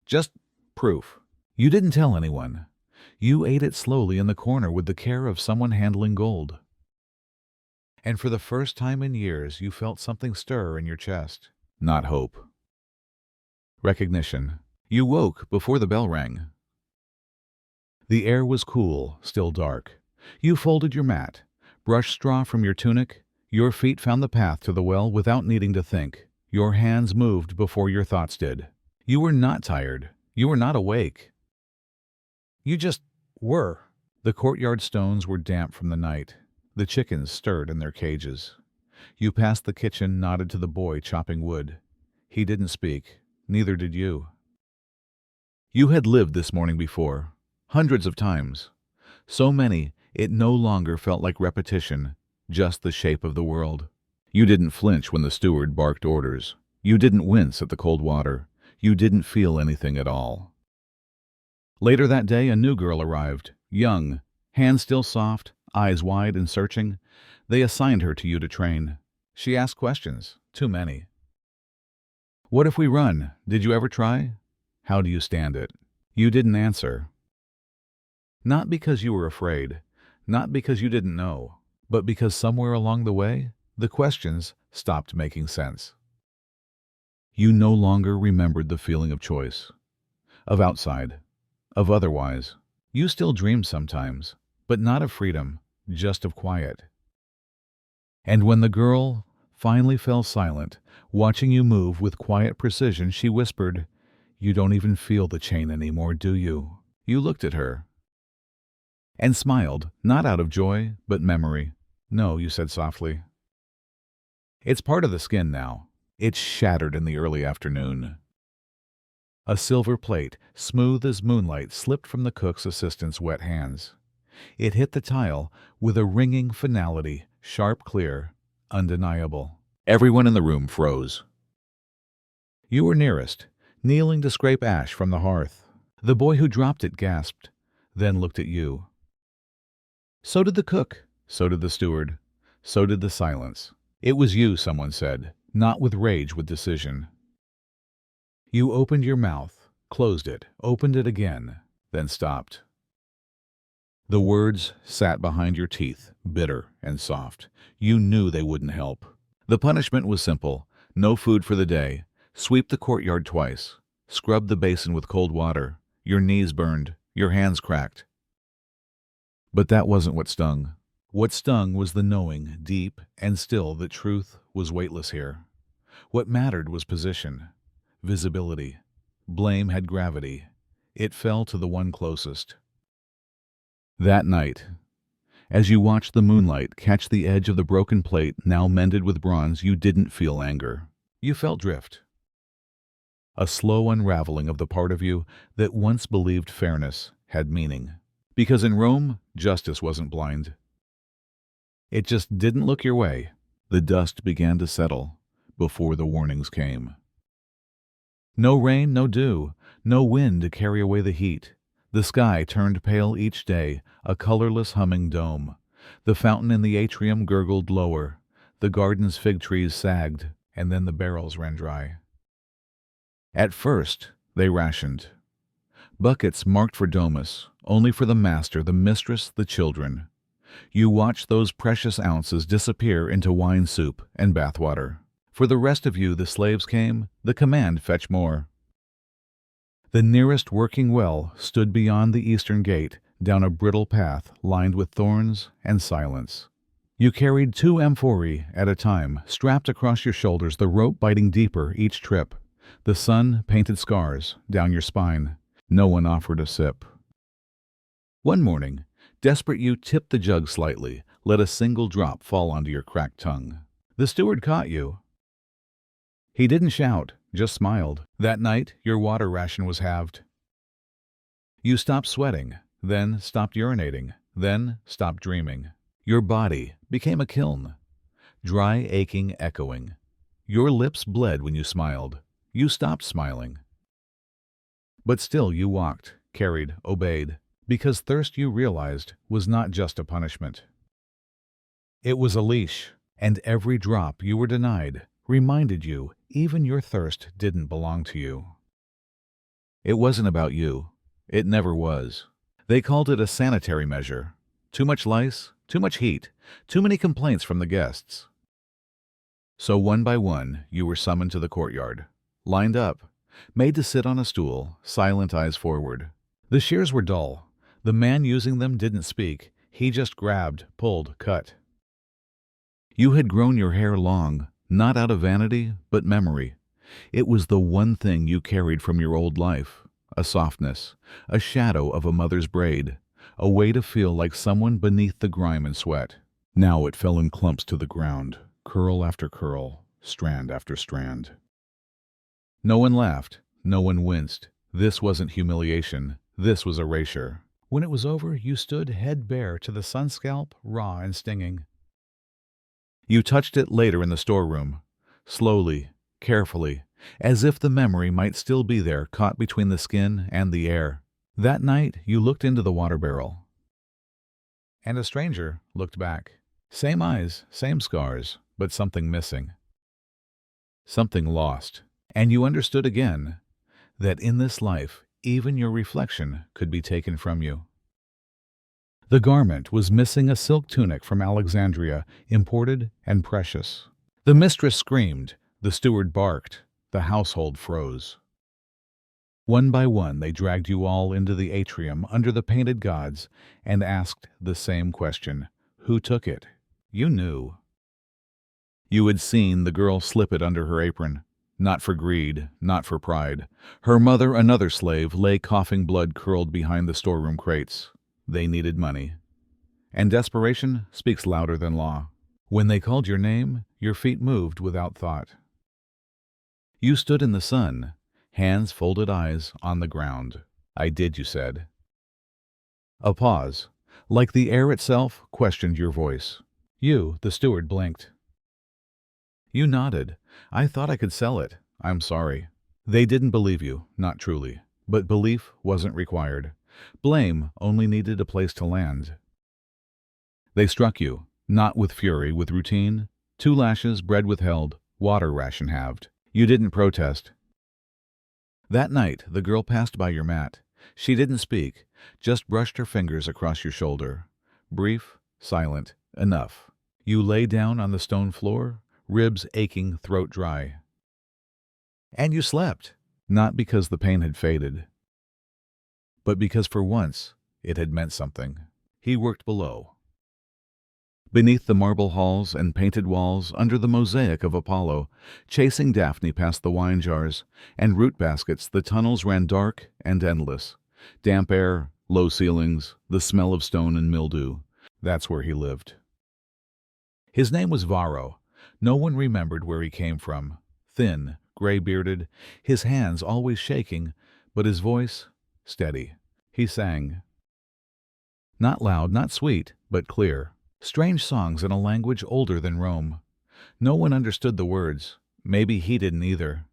Just proof. You didn't tell anyone. You ate it slowly in the corner with the care of someone handling gold. And for the first time in years you felt something stir in your chest. Not hope. Recognition. You woke before the bell rang. The air was cool, still dark. You folded your mat, brushed straw from your tunic. Your feet found the path to the well without needing to think. Your hands moved before your thoughts did. You were not tired. You were not awake. You just were. The courtyard stones were damp from the night. The chickens stirred in their cages. You passed the kitchen, nodded to the boy chopping wood. He didn't speak. Neither did you. You had lived this morning before, hundreds of times. So many, it no longer felt like repetition, just the shape of the world. You didn't flinch when the steward barked orders. You didn't wince at the cold water. You didn't feel anything at all. Later that day, a new girl arrived, young, hands still soft, eyes wide and searching. They assigned her to you to train. She asked questions, too many. What if we run? Did you ever try? How do you stand it? You didn't answer. Not because you were afraid, not because you didn't know, but because somewhere along the way, the questions stopped making sense. You no longer remembered the feeling of choice, of outside, of otherwise. You still dreamed sometimes, but not of freedom, just of quiet. And when the girl finally fell silent, watching you move with quiet precision, she whispered, "You don't even feel the chain anymore, do you?" You looked at her and smiled, not out of joy, but memory. "No," you said softly. "It's part of the skin now. It's shattered in the early afternoon." A silver plate, smooth as moonlight, slipped from the cook's assistant's wet hands. It hit the tile with a ringing finality, sharp, clear, undeniable. Everyone in the room froze. You were nearest, kneeling to scrape ash from the hearth. The boy who dropped it gasped, then looked at you. So did the cook, so did the steward, so did the silence. It was you, someone said, not with rage, with decision. You opened your mouth, closed it, opened it again, then stopped. The words sat behind your teeth, bitter and soft. You knew they wouldn't help. The punishment was simple: no food for the day, sweep the courtyard twice, scrub the basin with cold water. Your knees burned, your hands cracked. But that wasn't what stung. What stung was the knowing, deep and still, that truth was weightless here. What mattered was position, visibility. Blame had gravity. It fell to the one closest. That night, as you watched the moonlight catch the edge of the broken plate, now mended with bronze, you didn't feel anger. You felt drift. A slow unraveling of the part of you that once believed fairness had meaning. Because in Rome, justice wasn't blind. It just didn't look your way. The dust began to settle before the warnings came. No rain, no dew, no wind to carry away the heat. The sky turned pale each day, a colorless humming dome. The fountain in the atrium gurgled lower. The garden's fig trees sagged, and then the barrels ran dry. At first, they rationed. Buckets marked for Domus, only for the master, the mistress, the children. You watched those precious ounces disappear into wine soup and bathwater. For the rest of you, the slaves came, the command, fetch more. The nearest working well stood beyond the eastern gate, down a brittle path lined with thorns and silence. You carried 2 amphorae at a time, strapped across your shoulders, the rope biting deeper each trip. The sun painted scars down your spine. No one offered a sip. One morning, desperate, you tipped the jug slightly, let a single drop fall onto your cracked tongue. The steward caught you. He didn't shout, just smiled. That night, your water ration was halved. You stopped sweating, then stopped urinating, then stopped dreaming. Your body became a kiln, dry, aching, echoing. Your lips bled when you smiled. You stopped smiling. But still you walked, carried, obeyed, because thirst, you realized, was not just a punishment. It was a leash, and every drop you were denied reminded you even your thirst didn't belong to you. It wasn't about you. It never was. They called it a sanitary measure. Too much lice, too much heat, too many complaints from the guests. So one by one you were summoned to the courtyard, lined up, made to sit on a stool, silent, eyes forward. The shears were dull. The man using them didn't speak. He just grabbed, pulled, cut. You had grown your hair long, not out of vanity, but memory. It was the one thing you carried from your old life, a softness, a shadow of a mother's braid, a way to feel like someone beneath the grime and sweat. Now it fell in clumps to the ground, curl after curl, strand after strand. No one laughed, no one winced. This wasn't humiliation, this was erasure. When it was over, you stood head bare to the sun scalp, raw and stinging. You touched it later in the storeroom, slowly, carefully, as if the memory might still be there, caught between the skin and the air. That night you looked into the water barrel. And a stranger looked back. Same eyes, same scars, but something missing. Something lost. And you understood again that in this life, even your reflection could be taken from you. The garment was missing, a silk tunic from Alexandria, imported and precious. The mistress screamed, the steward barked, the household froze. One by one they dragged you all into the atrium under the painted gods and asked the same question. Who took it? You knew. You had seen the girl slip it under her apron. Not for greed, not for pride. Her mother, another slave, lay coughing, blood curled behind the storeroom crates. They needed money. And desperation speaks louder than law. When they called your name, your feet moved without thought. You stood in the sun, hands folded, eyes on the ground. I did, you said. A pause, like the air itself, questioned your voice. You, the steward, blinked. You nodded. I thought I could sell it. I'm sorry. They didn't believe you, not truly. But belief wasn't required. Blame only needed a place to land. They struck you, not with fury, with routine. 2 lashes, bread withheld, water ration halved. You didn't protest. That night, the girl passed by your mat. She didn't speak, just brushed her fingers across your shoulder. Brief, silent, enough. You lay down on the stone floor, ribs aching, throat dry. And you slept, not because the pain had faded, but because for once it had meant something. He worked below. Beneath the marble halls and painted walls, under the mosaic of Apollo, chasing Daphne past the wine jars and root baskets, the tunnels ran dark and endless. Damp air, low ceilings, the smell of stone and mildew. That's where he lived. His name was Varro. No one remembered where he came from. Thin, gray-bearded, his hands always shaking, but his voice steady. He sang. Not loud, not sweet, but clear. Strange songs in a language older than Rome. No one understood the words. Maybe he didn't either.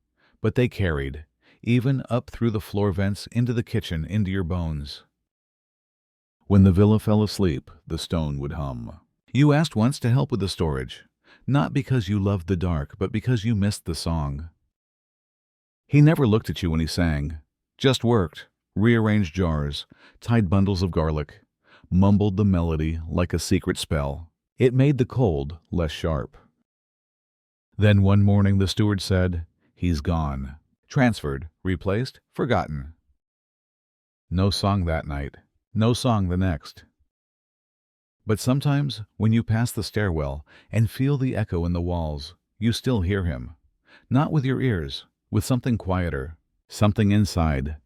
But they carried, even up through the floor vents, into the kitchen, into your bones. When the villa fell asleep, the stone would hum. You asked once to help with the storage. Not because you loved the dark, but because you missed the song. He never looked at you when he sang. Just worked, rearranged jars, tied bundles of garlic, mumbled the melody like a secret spell. It made the cold less sharp. Then one morning the steward said, "He's gone. Transferred, replaced, forgotten." No song that night, no song the next. But sometimes, when you pass the stairwell and feel the echo in the walls, you still hear him. Not with your ears, with something quieter, something inside.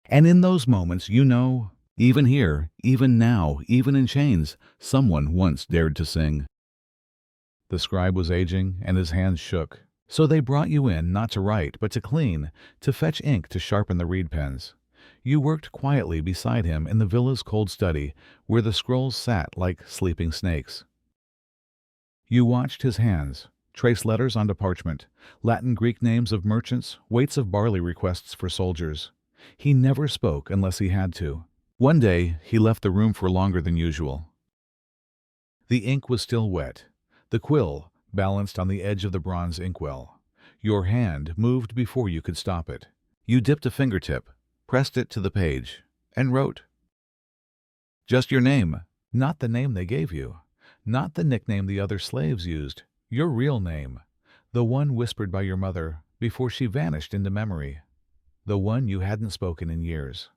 And in those moments, you know, even here, even now, even in chains, someone once dared to sing. The scribe was aging, and his hands shook. So they brought you in not to write, but to clean, to fetch ink to sharpen the reed pens. You worked quietly beside him in the villa's cold study, where the scrolls sat like sleeping snakes. You watched his hands, trace letters onto parchment, Latin Greek names of merchants, weights of barley requests for soldiers. He never spoke unless he had to. One day he left the room for longer than usual. The ink was still wet, the quill balanced on the edge of the bronze inkwell. Your hand moved before you could stop it. You dipped a fingertip, pressed it to the page, and wrote. Just your name, not the name they gave you, not the nickname the other slaves used, your real name, the one whispered by your mother before she vanished into memory, the one you hadn't spoken in years.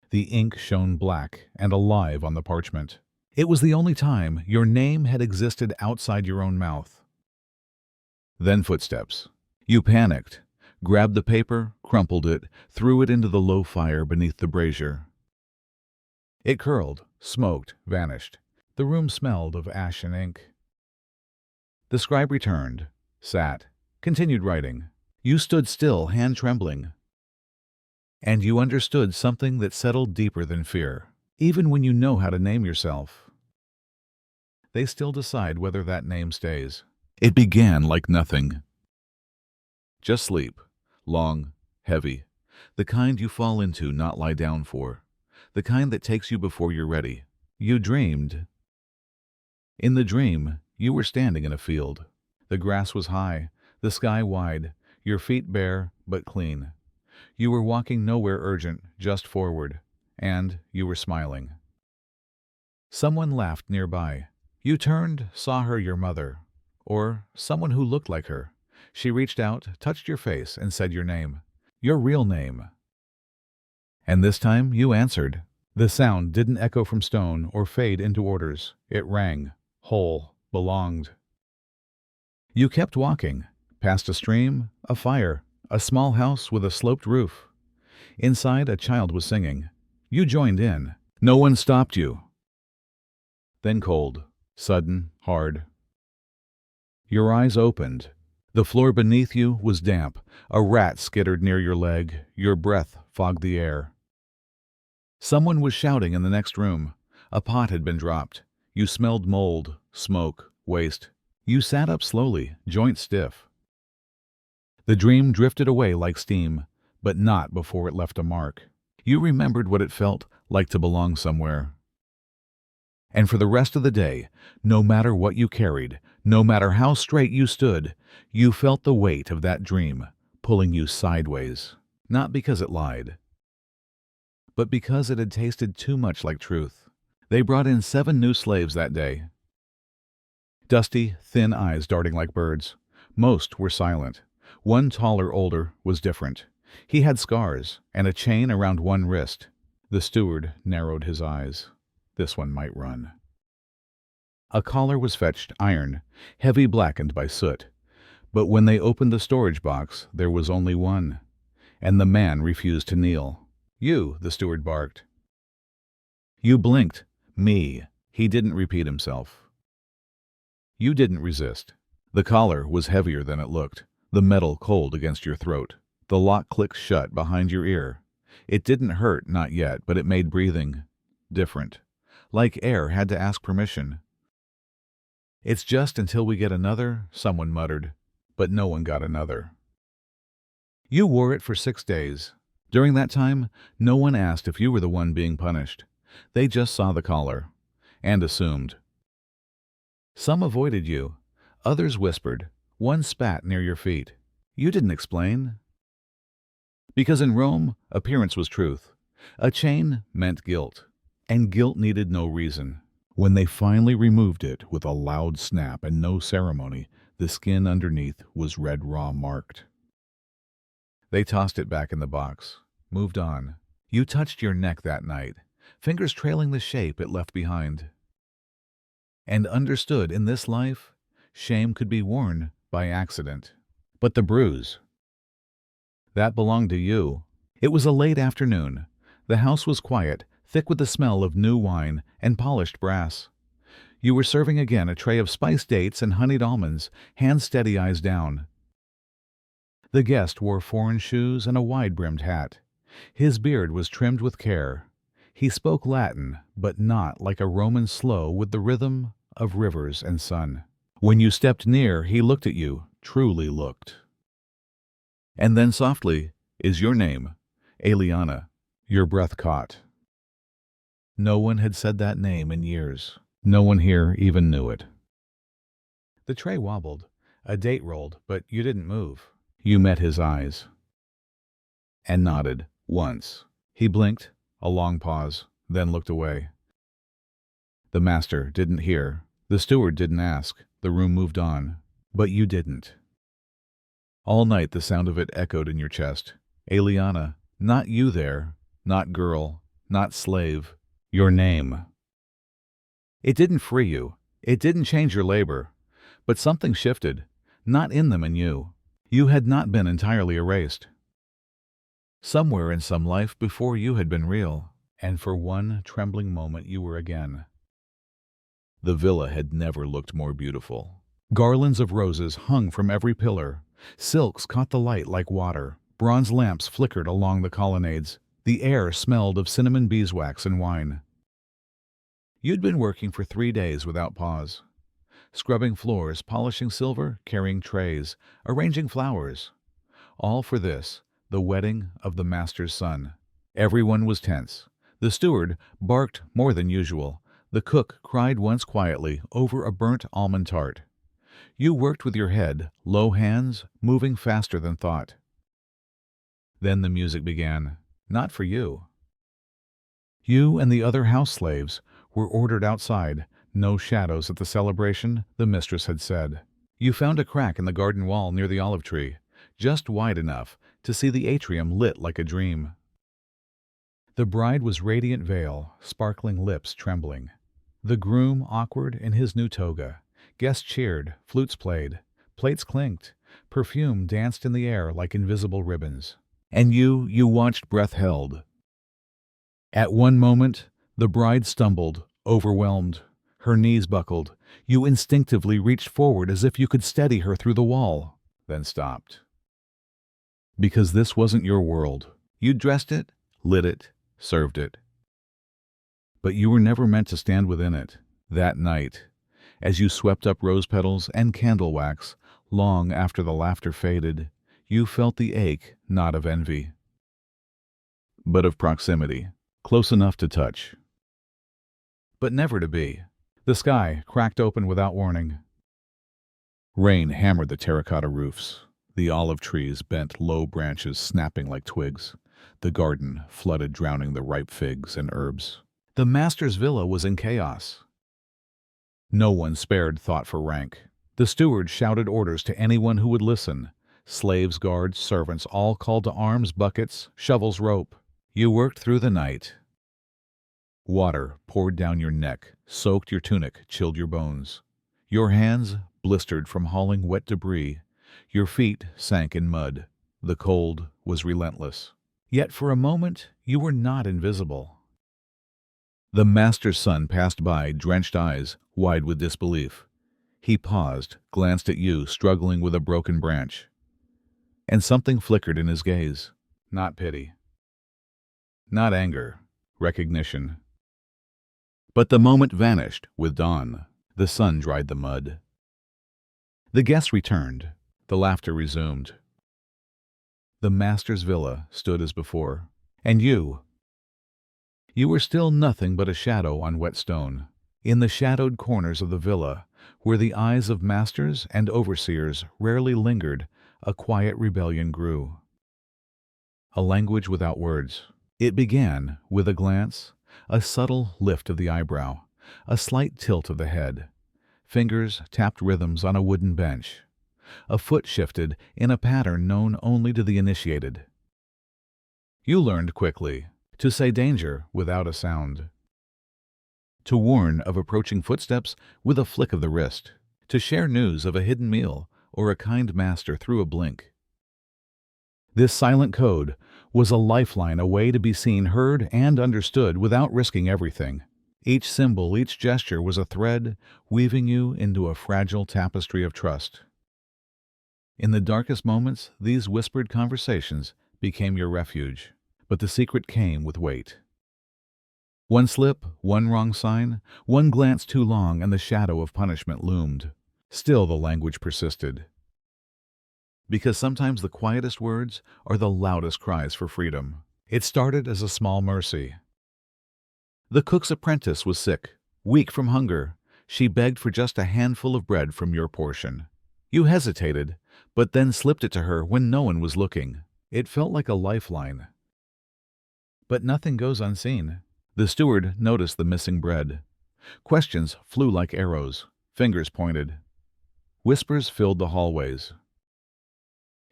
The ink shone black and alive on the parchment. It was the only time your name had existed outside your own mouth. Then footsteps. You panicked, grabbed the paper, crumpled it, threw it into the low fire beneath the brazier. It curled, smoked, vanished. The room smelled of ash and ink. The scribe returned, sat, continued writing. You stood still, hand trembling. And you understood something that settled deeper than fear. Even when you know how to name yourself, they still decide whether that name stays. It began like nothing. Just sleep, long, heavy, the kind you fall into, not lie down for, the kind that takes you before you're ready. You dreamed. In the dream, you were standing in a field. The grass was high, the sky wide, your feet bare but clean. You were walking nowhere urgent, just forward, and you were smiling. Someone laughed nearby. You turned, saw her, your mother, or someone who looked like her. She reached out, touched your face, and said your name, your real name. And this time you answered. The sound didn't echo from stone or fade into orders. It rang, whole, belonged. You kept walking, past a stream, a fire, a small house with a sloped roof. Inside, a child was singing. You joined in. No one stopped you. Then cold, sudden, hard. Your eyes opened. The floor beneath you was damp. A rat skittered near your leg. Your breath fogged the air. Someone was shouting in the next room. A pot had been dropped. You smelled mold, smoke, waste. You sat up slowly, joints stiff. The dream drifted away like steam, but not before it left a mark. You remembered what it felt like to belong somewhere. And for the rest of the day, no matter what you carried, no matter how straight you stood, you felt the weight of that dream pulling you sideways, not because it lied, but because it had tasted too much like truth. They brought in 7 new slaves that day. Dusty, thin eyes darting like birds. Most were silent. One, taller, older, was different. He had scars and a chain around one wrist. The steward narrowed his eyes. This one might run. A collar was fetched, iron, heavy, blackened by soot. But when they opened the storage box, there was only one, and the man refused to kneel. You, the steward barked. You blinked. Me. He didn't repeat himself. You didn't resist. The collar was heavier than it looked, the metal cold against your throat. The lock clicked shut behind your ear. It didn't hurt, not yet, but it made breathing different. Like air had to ask permission. It's just until we get another, someone muttered, but no one got another. You wore it for 6 days. During that time, no one asked if you were the one being punished. They just saw the collar, and assumed. Some avoided you. Others whispered. One spat near your feet. You didn't explain. Because in Rome, appearance was truth. A chain meant guilt, and guilt needed no reason. When they finally removed it with a loud snap and no ceremony, the skin underneath was red raw marked. They tossed it back in the box, moved on. You touched your neck that night, fingers trailing the shape it left behind. And understood in this life, shame could be worn by accident. But the bruise, that belonged to you. It was a late afternoon. The house was quiet, thick with the smell of new wine and polished brass. You were serving again a tray of spiced dates and honeyed almonds, hands steady, eyes down. The guest wore foreign shoes and a wide-brimmed hat. His beard was trimmed with care. He spoke Latin, but not like a Roman slow with the rhythm of rivers and sun. When you stepped near, he looked at you, truly looked. And then softly, "Is your name Eliana?" Your breath caught. No one had said that name in years. No one here even knew it. The tray wobbled. A date rolled, but you didn't move. You met his eyes. And nodded, once. He blinked, a long pause, then looked away. The master didn't hear. The steward didn't ask. The room moved on. But you didn't. All night the sound of it echoed in your chest. Eliana, not you there, not girl, not slave, your name. It didn't free you. It didn't change your labor. But something shifted, not in them and you. You had not been entirely erased. Somewhere in some life before you had been real, and for one trembling moment you were again. The villa had never looked more beautiful. Garlands of roses hung from every pillar. Silks caught the light like water. Bronze lamps flickered along the colonnades. The air smelled of cinnamon beeswax and wine. You'd been working for 3 days without pause. Scrubbing floors, polishing silver, carrying trays, arranging flowers. All for this, the wedding of the master's son. Everyone was tense. The steward barked more than usual. The cook cried once quietly over a burnt almond tart. You worked with your head, low hands, moving faster than thought. Then the music began. Not for you. You and the other house slaves were ordered outside. No shadows at the celebration, the mistress had said. You found a crack in the garden wall near the olive tree, just wide enough to see the atrium lit like a dream. The bride was radiant veil, sparkling lips trembling. The groom awkward in his new toga. Guests cheered, flutes played, plates clinked, perfume danced in the air like invisible ribbons. And you watched, breath held. At one moment, the bride stumbled, overwhelmed. Her knees buckled. You instinctively reached forward as if you could steady her through the wall, then stopped. Because this wasn't your world. You dressed it, lit it, served it. But you were never meant to stand within it. That night, as you swept up rose petals and candle wax, long after the laughter faded, you felt the ache not of envy, but of proximity, close enough to touch, but never to be. The sky cracked open without warning. Rain hammered the terracotta roofs. The olive trees bent low branches snapping like twigs. The garden flooded, drowning the ripe figs and herbs. The master's villa was in chaos. No one spared thought for rank. The steward shouted orders to anyone who would listen. Slaves, guards, servants, all called to arms, buckets, shovels, rope. You worked through the night. Water poured down your neck, soaked your tunic, chilled your bones. Your hands blistered from hauling wet debris. Your feet sank in mud. The cold was relentless. Yet for a moment you were not invisible. The master's son passed by, drenched eyes, wide with disbelief. He paused, glanced at you, struggling with a broken branch. And something flickered in his gaze. Not pity. Not anger. Recognition. But the moment vanished with dawn. The sun dried the mud. The guests returned. The laughter resumed. The master's villa stood as before. And you were still nothing but a shadow on wet stone. In the shadowed corners of the villa, where the eyes of masters and overseers rarely lingered, a quiet rebellion grew. a language without words. It began with a glance, a subtle lift of the eyebrow, a slight tilt of the head. Fingers tapped rhythms on a wooden bench. A foot shifted in a pattern known only to the initiated. You learned quickly to say danger without a sound, to warn of approaching footsteps with a flick of the wrist, to share news of a hidden meal or a kind master through a blink. This silent code was a lifeline, a way to be seen, heard, and understood without risking everything. Each symbol, each gesture was a thread weaving you into a fragile tapestry of trust. In the darkest moments, these whispered conversations became your refuge, but the secret came with weight. One slip, one wrong sign, one glance too long, and the shadow of punishment loomed. Still the language persisted. Because sometimes the quietest words are the loudest cries for freedom. It started as a small mercy. The cook's apprentice was sick, weak from hunger. She begged for just a handful of bread from your portion. You hesitated, but then slipped it to her when no one was looking. It felt like a lifeline. But nothing goes unseen. The steward noticed the missing bread. Questions flew like arrows. Fingers pointed. Whispers filled the hallways.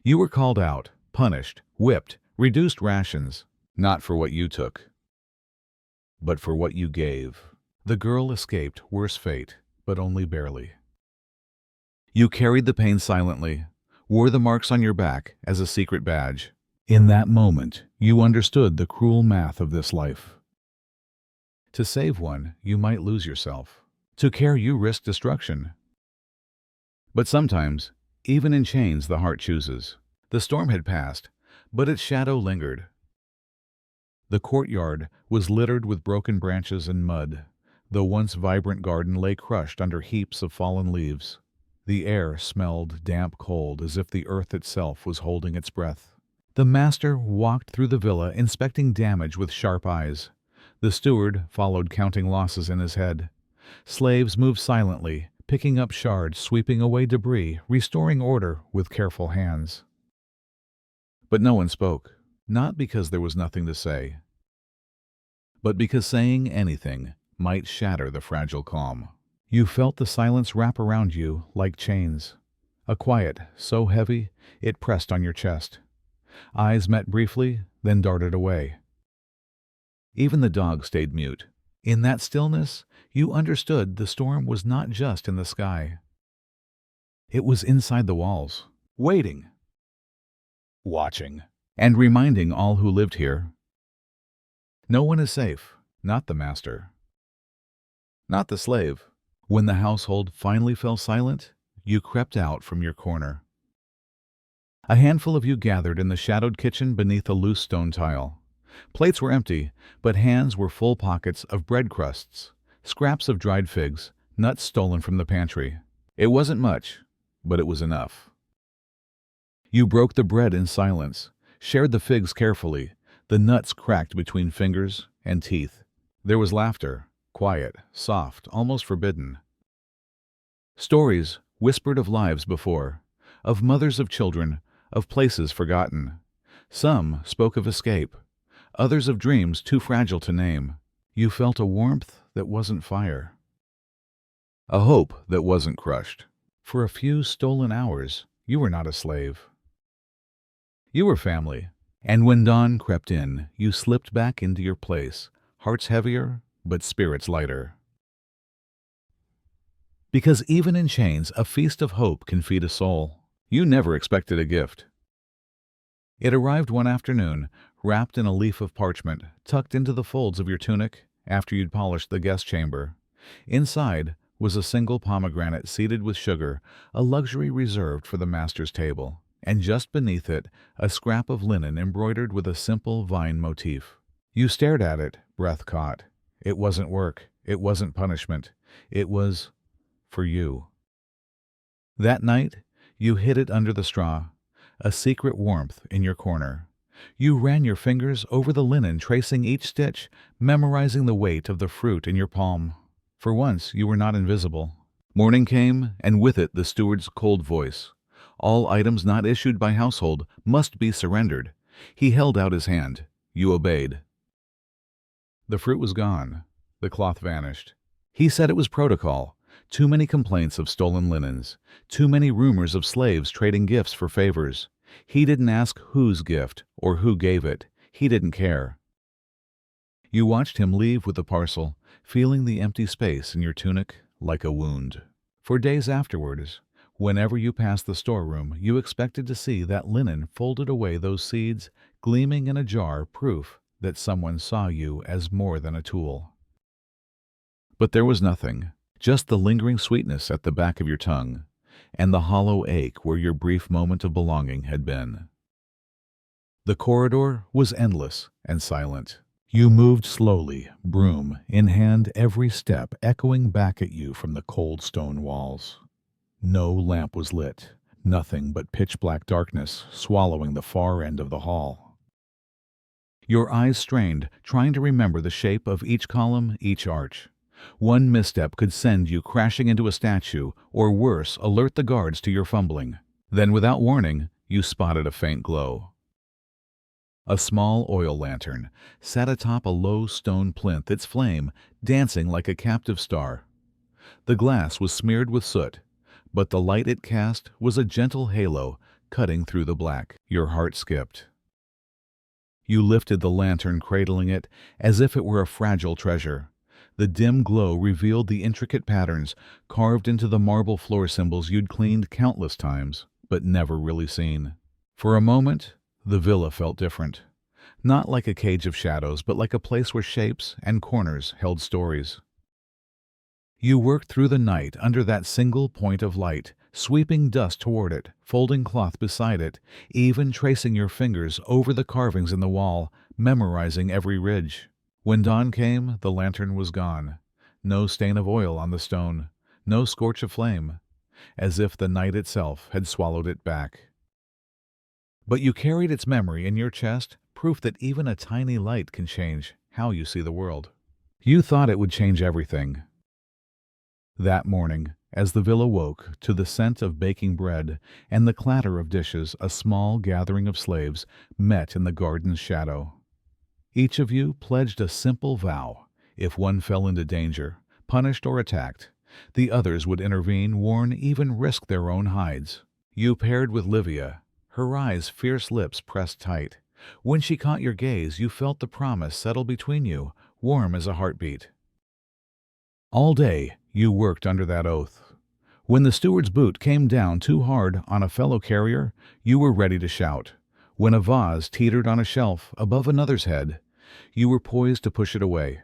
You were called out, punished, whipped, reduced rations, not for what you took, but for what you gave. The girl escaped worse fate, but only barely. You carried the pain silently, wore the marks on your back as a secret badge. In that moment, you understood the cruel math of this life. To save one, you might lose yourself. To care, you risk destruction. But sometimes, even in chains, the heart chooses. The storm had passed, but its shadow lingered. The courtyard was littered with broken branches and mud. The once vibrant garden lay crushed under heaps of fallen leaves. The air smelled damp cold, as if the earth itself was holding its breath. The master walked through the villa, inspecting damage with sharp eyes. The steward followed, counting losses in his head. Slaves moved silently, picking up shards, sweeping away debris, restoring order with careful hands. But no one spoke, not because there was nothing to say, but because saying anything might shatter the fragile calm. You felt the silence wrap around you like chains, a quiet so heavy it pressed on your chest. Eyes met briefly, then darted away. Even the dog stayed mute. In that stillness, you understood the storm was not just in the sky. It was inside the walls, waiting, watching, and reminding all who lived here. No one is safe, not the master, not the slave. When the household finally fell silent, you crept out from your corner. A handful of you gathered in the shadowed kitchen beneath a loose stone tile. Plates were empty, but hands were full pockets of bread crusts, scraps of dried figs, nuts stolen from the pantry. It wasn't much, but it was enough. You broke the bread in silence, shared the figs carefully, the nuts cracked between fingers and teeth. There was laughter, quiet, soft, almost forbidden. Stories whispered of lives before, of mothers of children, of places forgotten. Some spoke of escape, others of dreams too fragile to name. You felt a warmth that wasn't fire, a hope that wasn't crushed. For a few stolen hours, you were not a slave. You were family, and when dawn crept in, you slipped back into your place, hearts heavier, but spirits lighter. Because even in chains, a feast of hope can feed a soul. You never expected a gift. It arrived one afternoon, wrapped in a leaf of parchment, tucked into the folds of your tunic after you'd polished the guest chamber. Inside was a single pomegranate seeded with sugar, a luxury reserved for the master's table, and just beneath it, a scrap of linen embroidered with a simple vine motif. You stared at it, breath caught. It wasn't work. It wasn't punishment. It was for you. That night, you hid it under the straw, a secret warmth in your corner. You ran your fingers over the linen, tracing each stitch, memorizing the weight of the fruit in your palm. For once, you were not invisible. Morning came, and with it the steward's cold voice. All items not issued by household must be surrendered. He held out his hand. You obeyed. The fruit was gone. The cloth vanished. He said it was protocol. Too many complaints of stolen linens. Too many rumors of slaves trading gifts for favors. He didn't ask whose gift or who gave it. He didn't care. You watched him leave with the parcel, feeling the empty space in your tunic like a wound. For days afterwards, whenever you passed the storeroom, you expected to see that linen folded away those seeds, gleaming in a jar, proof that someone saw you as more than a tool. But there was nothing, just the lingering sweetness at the back of your tongue, and the hollow ache where your brief moment of belonging had been. The corridor was endless and silent. You moved slowly, broom in hand, every step echoing back at you from the cold stone walls. No lamp was lit, nothing but pitch-black darkness swallowing the far end of the hall. Your eyes strained, trying to remember the shape of each column, each arch. One misstep could send you crashing into a statue, or worse, alert the guards to your fumbling. Then, without warning, you spotted a faint glow. A small oil lantern sat atop a low stone plinth, its flame dancing like a captive star. The glass was smeared with soot, but the light it cast was a gentle halo cutting through the black. Your heart skipped. You lifted the lantern, cradling it as if it were a fragile treasure. The dim glow revealed the intricate patterns carved into the marble floor symbols you'd cleaned countless times, but never really seen. For a moment, the villa felt different. Not like a cage of shadows, but like a place where shapes and corners held stories. You worked through the night under that single point of light, sweeping dust toward it, folding cloth beside it, even tracing your fingers over the carvings in the wall, memorizing every ridge. When dawn came, the lantern was gone. No stain of oil on the stone, no scorch of flame, as if the night itself had swallowed it back. But you carried its memory in your chest, proof that even a tiny light can change how you see the world. You thought it would change everything. That morning, as the villa woke to the scent of baking bread and the clatter of dishes, a small gathering of slaves met in the garden's shadow. Each of you pledged a simple vow. If one fell into danger, punished or attacked, the others would intervene, warn, even risk their own hides. You paired with Livia, her eyes' fierce lips pressed tight. When she caught your gaze, you felt the promise settle between you, warm as a heartbeat. All day, you worked under that oath. When the steward's boot came down too hard on a fellow carrier, you were ready to shout. When a vase teetered on a shelf above another's head, you were poised to push it away.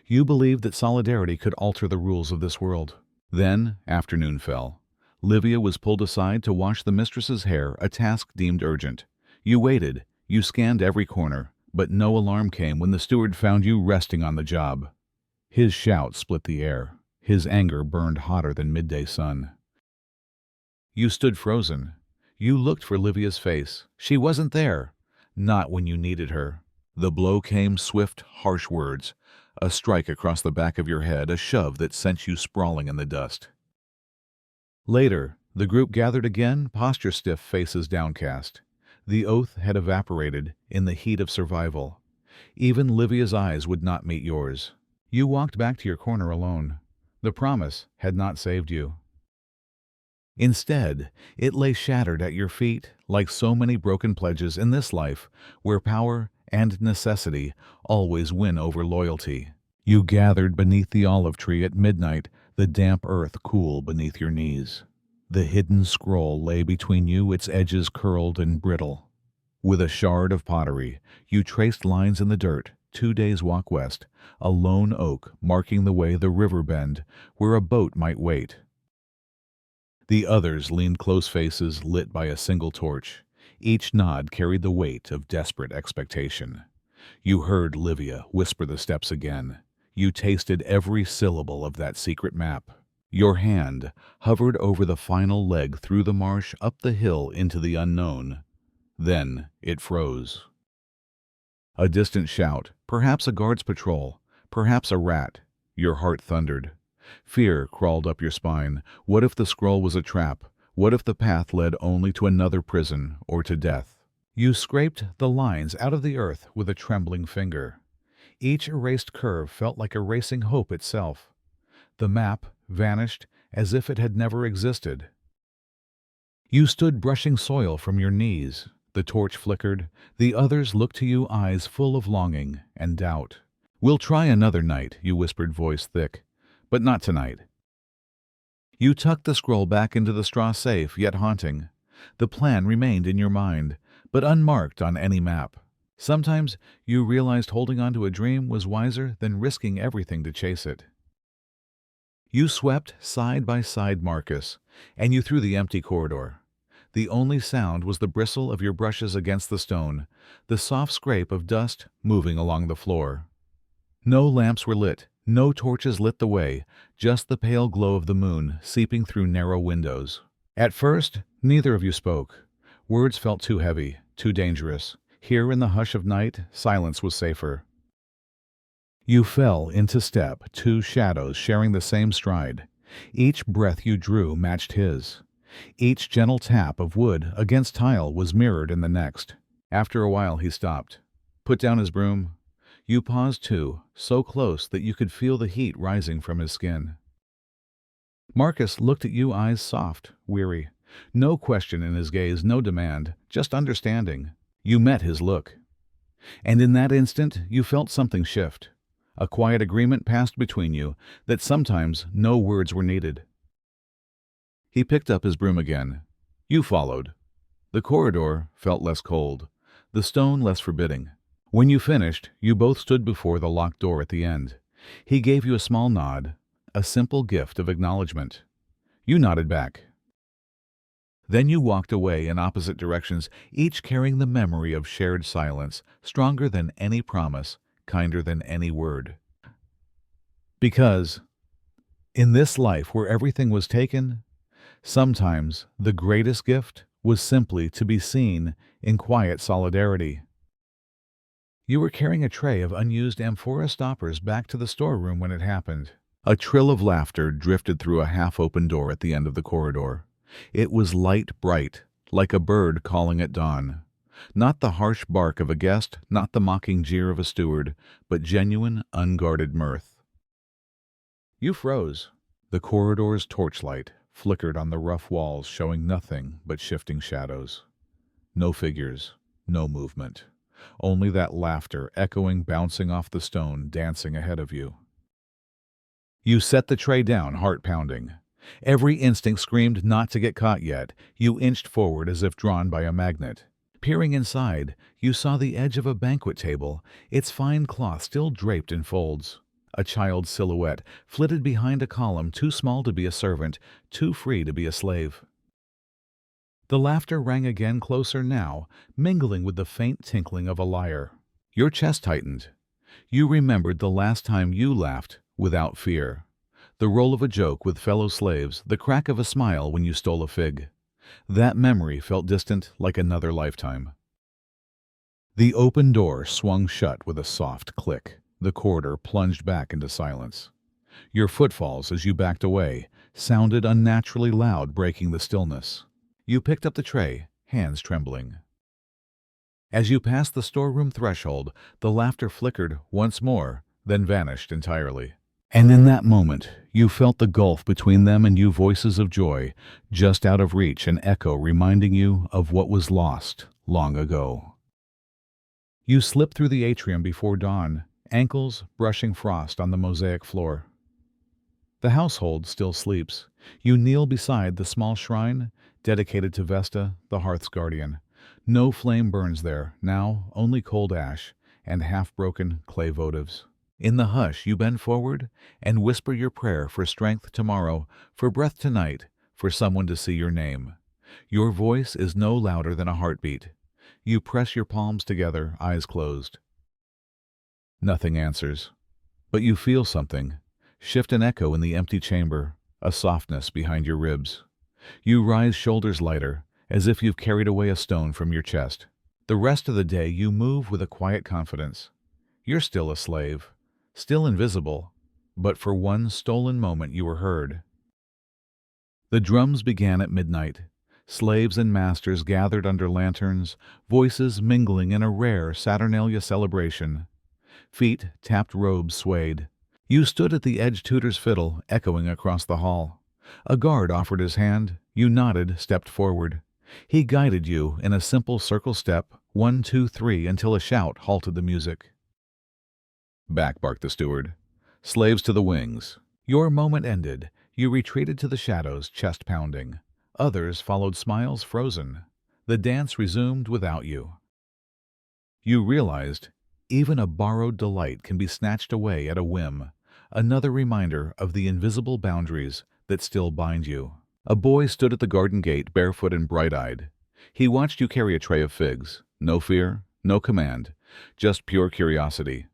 You believed that solidarity could alter the rules of this world. Then, afternoon fell. Livia was pulled aside to wash the mistress's hair, a task deemed urgent. You waited. You scanned every corner, but no alarm came when the steward found you resting on the job. His shout split the air. His anger burned hotter than midday sun. You stood frozen. You looked for Livia's face. She wasn't there. Not when you needed her. The blow came, swift, harsh words. A strike across the back of your head, a shove that sent you sprawling in the dust. Later, the group gathered again, posture stiff, faces downcast. The oath had evaporated in the heat of survival. Even Livia's eyes would not meet yours. You walked back to your corner alone. The promise had not saved you. Instead, it lay shattered at your feet, like so many broken pledges in this life, where power and necessity always win over loyalty. You gathered beneath the olive tree at midnight, the damp earth cool beneath your knees. The hidden scroll lay between you, its edges curled and brittle. With a shard of pottery, you traced lines in the dirt, 2 days' walk west, a lone oak marking the way, the river bend, where a boat might wait. The others leaned close, faces lit by a single torch. Each nod carried the weight of desperate expectation. You heard Livia whisper the steps again. You tasted every syllable of that secret map. Your hand hovered over the final leg through the marsh, up the hill into the unknown. Then it froze. A distant shout, perhaps a guard's patrol, perhaps a rat. Your heart thundered. Fear crawled up your spine. What if the scroll was a trap? What if the path led only to another prison or to death? You scraped the lines out of the earth with a trembling finger. Each erased curve felt like erasing hope itself. The map vanished as if it had never existed. You stood brushing soil from your knees. The torch flickered. The others looked to you, eyes full of longing and doubt. "We'll try another night," you whispered, voice thick. "But not tonight." You tucked the scroll back into the straw safe, yet haunting. The plan remained in your mind, but unmarked on any map. Sometimes you realized holding on to a dream was wiser than risking everything to chase it. You swept side by side Marcus, and you through the empty corridor. The only sound was the bristle of your brushes against the stone, the soft scrape of dust moving along the floor. No lamps were lit, no torches lit the way, just the pale glow of the moon seeping through narrow windows. At first, neither of you spoke. Words felt too heavy, too dangerous. Here in the hush of night, silence was safer. You fell into step, two shadows sharing the same stride. Each breath you drew matched his. Each gentle tap of wood against tile was mirrored in the next. After a while he stopped, put down his broom. You paused too, so close that you could feel the heat rising from his skin. Marcus looked at you, eyes soft, weary. No question in his gaze, no demand, just understanding. You met his look. And in that instant you felt something shift. A quiet agreement passed between you that sometimes no words were needed. He picked up his broom again. You followed. The corridor felt less cold, the stone less forbidding. When you finished, you both stood before the locked door at the end. He gave you a small nod, a simple gift of acknowledgement. You nodded back. Then you walked away in opposite directions, each carrying the memory of shared silence, stronger than any promise, kinder than any word. Because, in this life where everything was taken, sometimes the greatest gift was simply to be seen in quiet solidarity. You were carrying a tray of unused amphora stoppers back to the storeroom when it happened. A trill of laughter drifted through a half-open door at the end of the corridor. It was light bright, like a bird calling at dawn. Not the harsh bark of a guest, not the mocking jeer of a steward, but genuine, unguarded mirth. You froze. The corridor's torchlight flickered on the rough walls, showing nothing but shifting shadows. No figures, no movement. Only that laughter echoing, bouncing off the stone, dancing ahead of you. You set the tray down, heart pounding. Every instinct screamed not to get caught yet. You inched forward as if drawn by a magnet. Peering inside, you saw the edge of a banquet table, its fine cloth still draped in folds. A child's silhouette flitted behind a column, too small to be a servant, too free to be a slave. The laughter rang again, closer now, mingling with the faint tinkling of a lyre. Your chest tightened. You remembered the last time you laughed without fear. The roll of a joke with fellow slaves, the crack of a smile when you stole a fig. That memory felt distant, like another lifetime. The open door swung shut with a soft click. The corridor plunged back into silence. Your footfalls, as you backed away, sounded unnaturally loud, breaking the stillness. You picked up the tray, hands trembling. As you passed the storeroom threshold, the laughter flickered once more, then vanished entirely. And in that moment, you felt the gulf between them and you, voices of joy, just out of reach, an echo reminding you of what was lost long ago. You slipped through the atrium before dawn, ankles brushing frost on the mosaic floor. The household still sleeps. You kneel beside the small shrine, dedicated to Vesta, the hearth's guardian. No flame burns there, now only cold ash and half-broken clay votives. In the hush, you bend forward and whisper your prayer for strength tomorrow, for breath tonight, for someone to see your name. Your voice is no louder than a heartbeat. You press your palms together, eyes closed. Nothing answers, but you feel something. Shift an echo in the empty chamber, a softness behind your ribs. You rise, shoulders lighter, as if you've carried away a stone from your chest. The rest of the day you move with a quiet confidence. You're still a slave, still invisible, but for one stolen moment you were heard. The drums began at midnight. Slaves and masters gathered under lanterns, voices mingling in a rare Saturnalia celebration. Feet tapped, robes swayed. You stood at the edge, tutor's fiddle echoing across the hall. A guard offered his hand. You nodded, stepped forward. He guided you in a simple circle step, 1, 2, 3, until a shout halted the music. "Back," barked the steward. "Slaves to the wings." Your moment ended. You retreated to the shadows, chest pounding. Others followed, smiles frozen. The dance resumed without you. You realized even a borrowed delight can be snatched away at a whim, another reminder of the invisible boundaries that still bind you. A boy stood at the garden gate, barefoot and bright-eyed. He watched you carry a tray of figs. No fear, no command, just pure curiosity.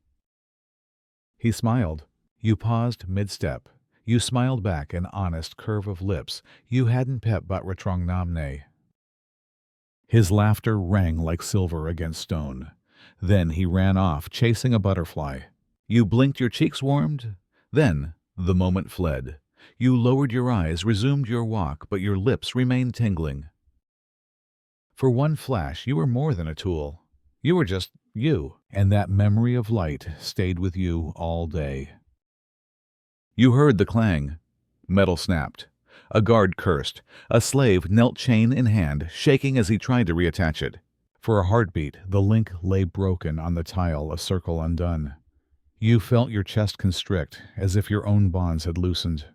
He smiled. You paused mid-step. You smiled back, an honest curve of lips. You hadn't pep but retrong. His laughter rang like silver against stone. Then he ran off, chasing a butterfly. You blinked, your cheeks warmed. Then the moment fled. You lowered your eyes, resumed your walk, but your lips remained tingling. For one flash, you were more than a tool. You were just you, and that memory of light stayed with you all day. You heard the clang. Metal snapped. A guard cursed. A slave knelt, chain in hand, shaking as he tried to reattach it. For a heartbeat, the link lay broken on the tile, a circle undone. You felt your chest constrict, as if your own bonds had loosened.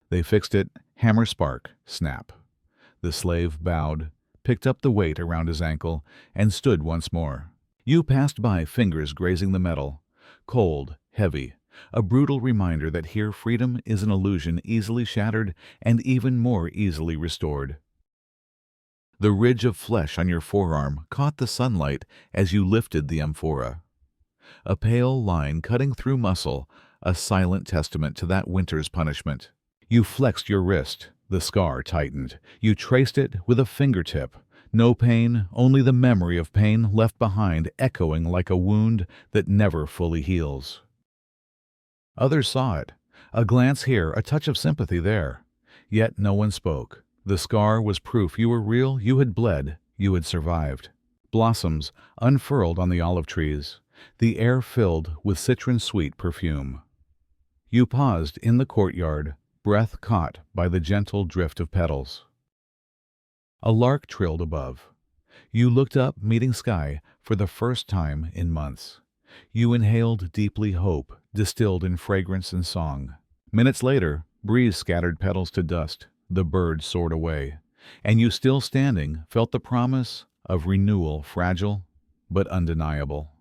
They fixed it, hammer, spark, snap. The slave bowed, picked up the weight around his ankle, and stood once more. You passed by, fingers grazing the metal. Cold, heavy, a brutal reminder that here freedom is an illusion easily shattered and even more easily restored. The ridge of flesh on your forearm caught the sunlight as you lifted the amphora. A pale line cutting through muscle, a silent testament to that winter's punishment. You flexed your wrist. The scar tightened. You traced it with a fingertip. No pain, only the memory of pain left behind, echoing like a wound that never fully heals. Others saw it. A glance here, a touch of sympathy there. Yet no one spoke. The scar was proof you were real, you had bled, you had survived. Blossoms unfurled on the olive trees. The air filled with citron-sweet perfume. You paused in the courtyard, breath caught by the gentle drift of petals. A lark trilled above. You looked up, meeting sky for the first time in months. You inhaled deeply, hope distilled in fragrance and song. Minutes later, breeze scattered petals to dust. The bird soared away, and you, still standing, felt the promise of renewal, fragile but undeniable.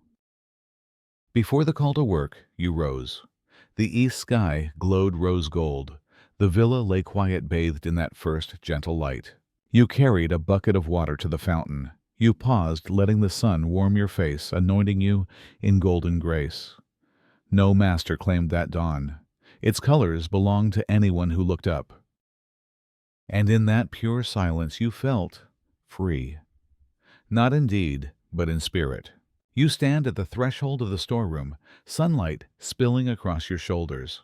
Before the call to work, you rose. The east sky glowed rose gold. The villa lay quiet, bathed in that first gentle light. You carried a bucket of water to the fountain. You paused, letting the sun warm your face, anointing you in golden grace. No master claimed that dawn. Its colors belonged to anyone who looked up. And in that pure silence you felt free. Not in deed, but in spirit. You stand at the threshold of the storeroom, sunlight spilling across your shoulders.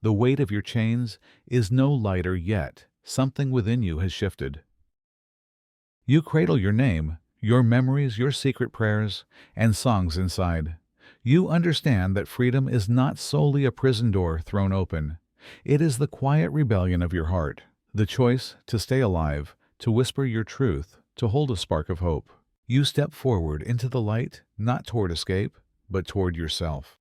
The weight of your chains is no lighter yet. Something within you has shifted. You cradle your name, your memories, your secret prayers, and songs inside. You understand that freedom is not solely a prison door thrown open. It is the quiet rebellion of your heart, the choice to stay alive, to whisper your truth, to hold a spark of hope. You step forward into the light, not toward escape, but toward yourself.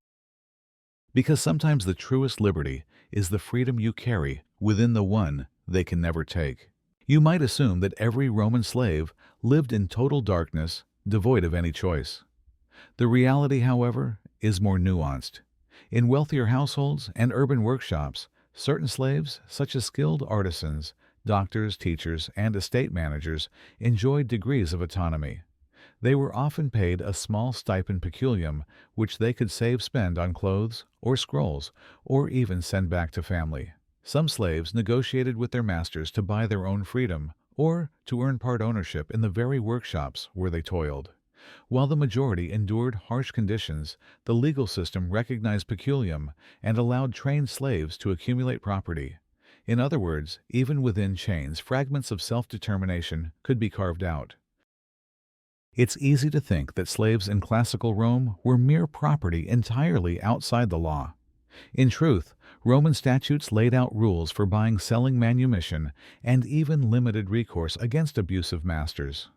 Because sometimes the truest liberty is the freedom you carry within the one they can never take. You might assume that every Roman slave lived in total darkness, devoid of any choice. The reality, however, is more nuanced. In wealthier households and urban workshops, certain slaves, such as skilled artisans, doctors, teachers, and estate managers, enjoyed degrees of autonomy. They were often paid a small stipend peculium, which they could spend on clothes or scrolls, or even send back to family. Some slaves negotiated with their masters to buy their own freedom, or to earn part ownership in the very workshops where they toiled. While the majority endured harsh conditions, the legal system recognized peculium and allowed trained slaves to accumulate property. In other words, even within chains, fragments of self-determination could be carved out. It's easy to think that slaves in classical Rome were mere property entirely outside the law. In truth, Roman statutes laid out rules for buying, selling manumission, and even limited recourse against abusive masters.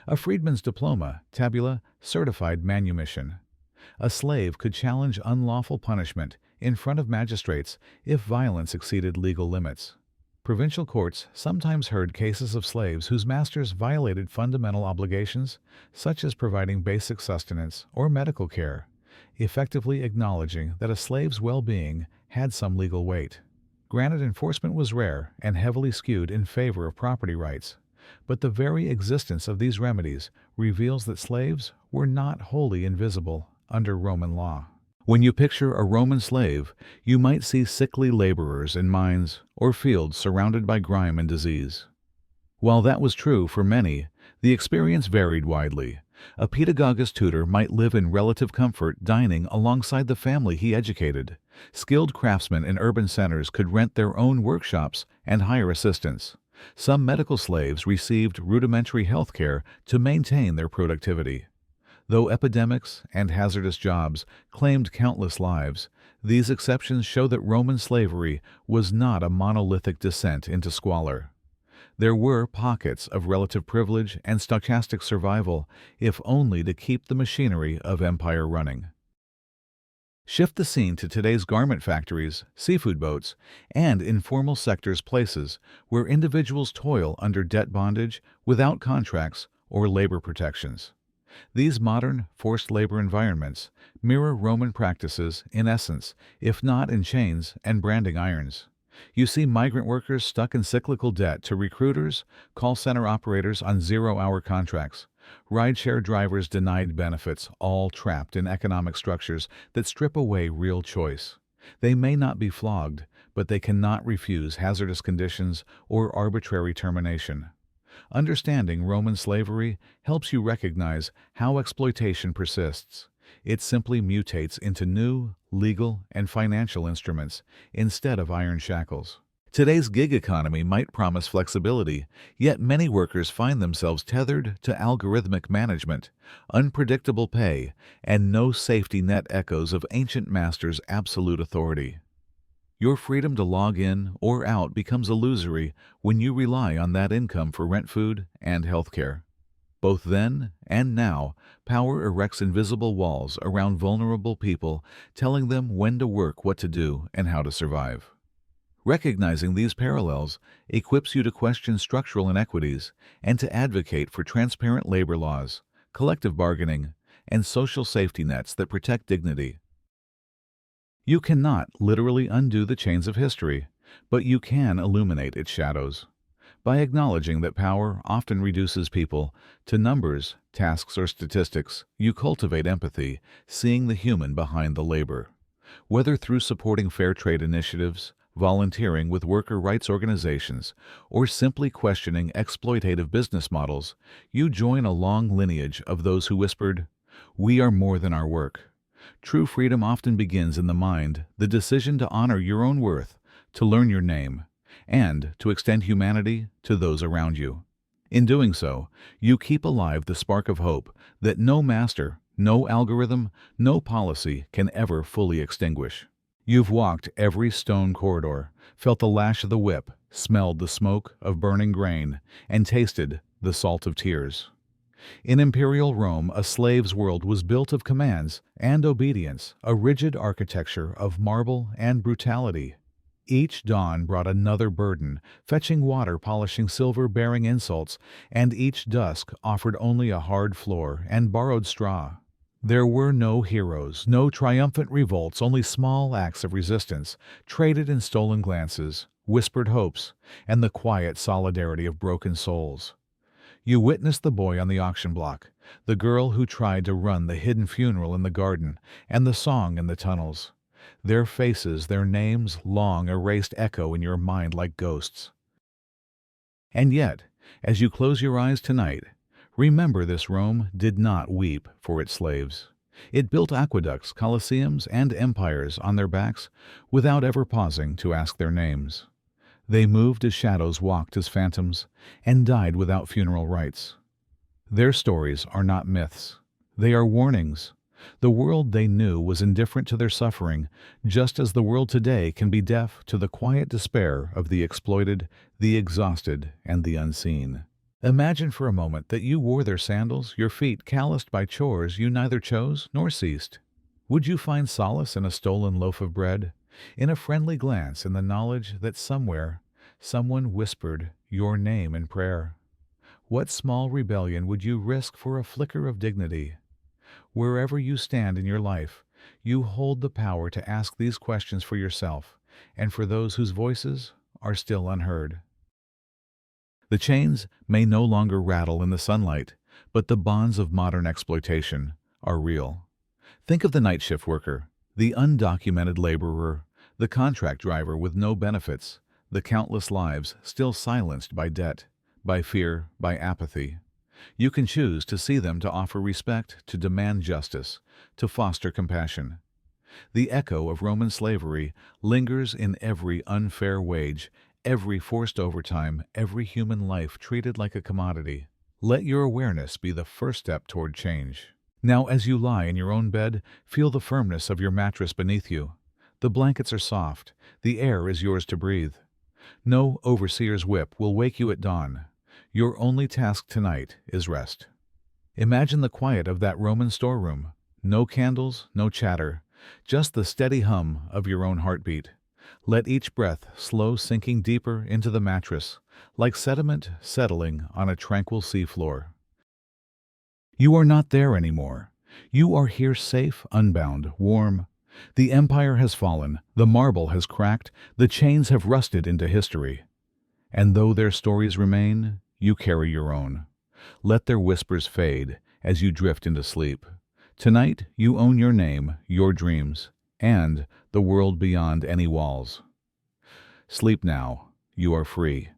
A freedman's diploma, tabula, certified manumission. A slave could challenge unlawful punishment in front of magistrates if violence exceeded legal limits. Provincial courts sometimes heard cases of slaves whose masters violated fundamental obligations, such as providing basic sustenance or medical care, effectively acknowledging that a slave's well-being had some legal weight. Granted, enforcement was rare and heavily skewed in favor of property rights, but the very existence of these remedies reveals that slaves were not wholly invisible under Roman law. When you picture a Roman slave, you might see sickly laborers in mines or fields surrounded by grime and disease. While that was true for many, the experience varied widely. A pedagogist tutor might live in relative comfort dining alongside the family he educated. Skilled craftsmen in urban centers could rent their own workshops and hire assistants. Some medical slaves received rudimentary health care to maintain their productivity. Though epidemics and hazardous jobs claimed countless lives, these exceptions show that Roman slavery was not a monolithic descent into squalor. There were pockets of relative privilege and stochastic survival, if only to keep the machinery of empire running. Shift the scene to today's garment factories, seafood boats, and informal sectors, places where individuals toil under debt bondage without contracts or labor protections. These modern, forced labor environments mirror Roman practices in essence, if not in chains and branding irons. You see migrant workers stuck in cyclical debt to recruiters, call center operators on zero-hour contracts, rideshare drivers denied benefits, all trapped in economic structures that strip away real choice. They may not be flogged, but they cannot refuse hazardous conditions or arbitrary termination. Understanding Roman slavery helps you recognize how exploitation persists. It simply mutates into new, legal, and financial instruments instead of iron shackles. Today's gig economy might promise flexibility, yet many workers find themselves tethered to algorithmic management, unpredictable pay, and no safety net echoes of ancient masters' absolute authority. Your freedom to log in or out becomes illusory when you rely on that income for rent, food, and health care. Both then and now, power erects invisible walls around vulnerable people, telling them when to work, what to do, and how to survive. Recognizing these parallels equips you to question structural inequities and to advocate for transparent labor laws, collective bargaining, and social safety nets that protect dignity. You cannot literally undo the chains of history, but you can illuminate its shadows. By acknowledging that power often reduces people to numbers, tasks, or statistics, you cultivate empathy, seeing the human behind the labor. Whether through supporting fair trade initiatives, volunteering with worker rights organizations, or simply questioning exploitative business models, you join a long lineage of those who whispered, "We are more than our work." True freedom often begins in the mind, the decision to honor your own worth, to learn your name, and to extend humanity to those around you. In doing so, you keep alive the spark of hope that no master, no algorithm, no policy can ever fully extinguish. You've walked every stone corridor, felt the lash of the whip, smelled the smoke of burning grain, and tasted the salt of tears. In imperial Rome, a slave's world was built of commands and obedience, a rigid architecture of marble and brutality. Each dawn brought another burden, fetching water, polishing silver, bearing insults, and each dusk offered only a hard floor and borrowed straw. There were no heroes, no triumphant revolts, only small acts of resistance, traded in stolen glances, whispered hopes, and the quiet solidarity of broken souls. You witnessed the boy on the auction block, the girl who tried to run the hidden funeral in the garden, and the song in the tunnels. Their faces, their names, long erased, echo in your mind like ghosts. And yet, as you close your eyes tonight, remember this: Rome did not weep for its slaves. It built aqueducts, colosseums, and empires on their backs without ever pausing to ask their names. They moved as shadows, walked as phantoms, and died without funeral rites. Their stories are not myths. They are warnings. The world they knew was indifferent to their suffering, just as the world today can be deaf to the quiet despair of the exploited, the exhausted, and the unseen. Imagine for a moment that you wore their sandals, your feet calloused by chores you neither chose nor ceased. Would you find solace in a stolen loaf of bread, in a friendly glance, in the knowledge that somewhere someone whispered your name in prayer? What small rebellion would you risk for a flicker of dignity? Wherever you stand in your life, you hold the power to ask these questions for yourself and for those whose voices are still unheard. The chains may no longer rattle in the sunlight, but the bonds of modern exploitation are real. Think of the night shift worker, the undocumented laborer, the contract driver with no benefits, the countless lives still silenced by debt, by fear, by apathy. You can choose to see them, to offer respect, to demand justice, to foster compassion. The echo of Roman slavery lingers in every unfair wage, every forced overtime, every human life treated like a commodity. Let your awareness be the first step toward change. Now, as you lie in your own bed, feel the firmness of your mattress beneath you. The blankets are soft. The air is yours to breathe. No overseer's whip will wake you at dawn. Your only task tonight is rest. Imagine the quiet of that Roman storeroom. No candles, no chatter, just the steady hum of your own heartbeat. Let each breath slow sinking deeper into the mattress, like sediment settling on a tranquil seafloor. You are not there anymore. You are here, safe, unbound, warm. The empire has fallen, the marble has cracked, the chains have rusted into history. And though their stories remain, you carry your own. Let their whispers fade as you drift into sleep. Tonight, you own your name, your dreams, and the world beyond any walls. Sleep now. You are free.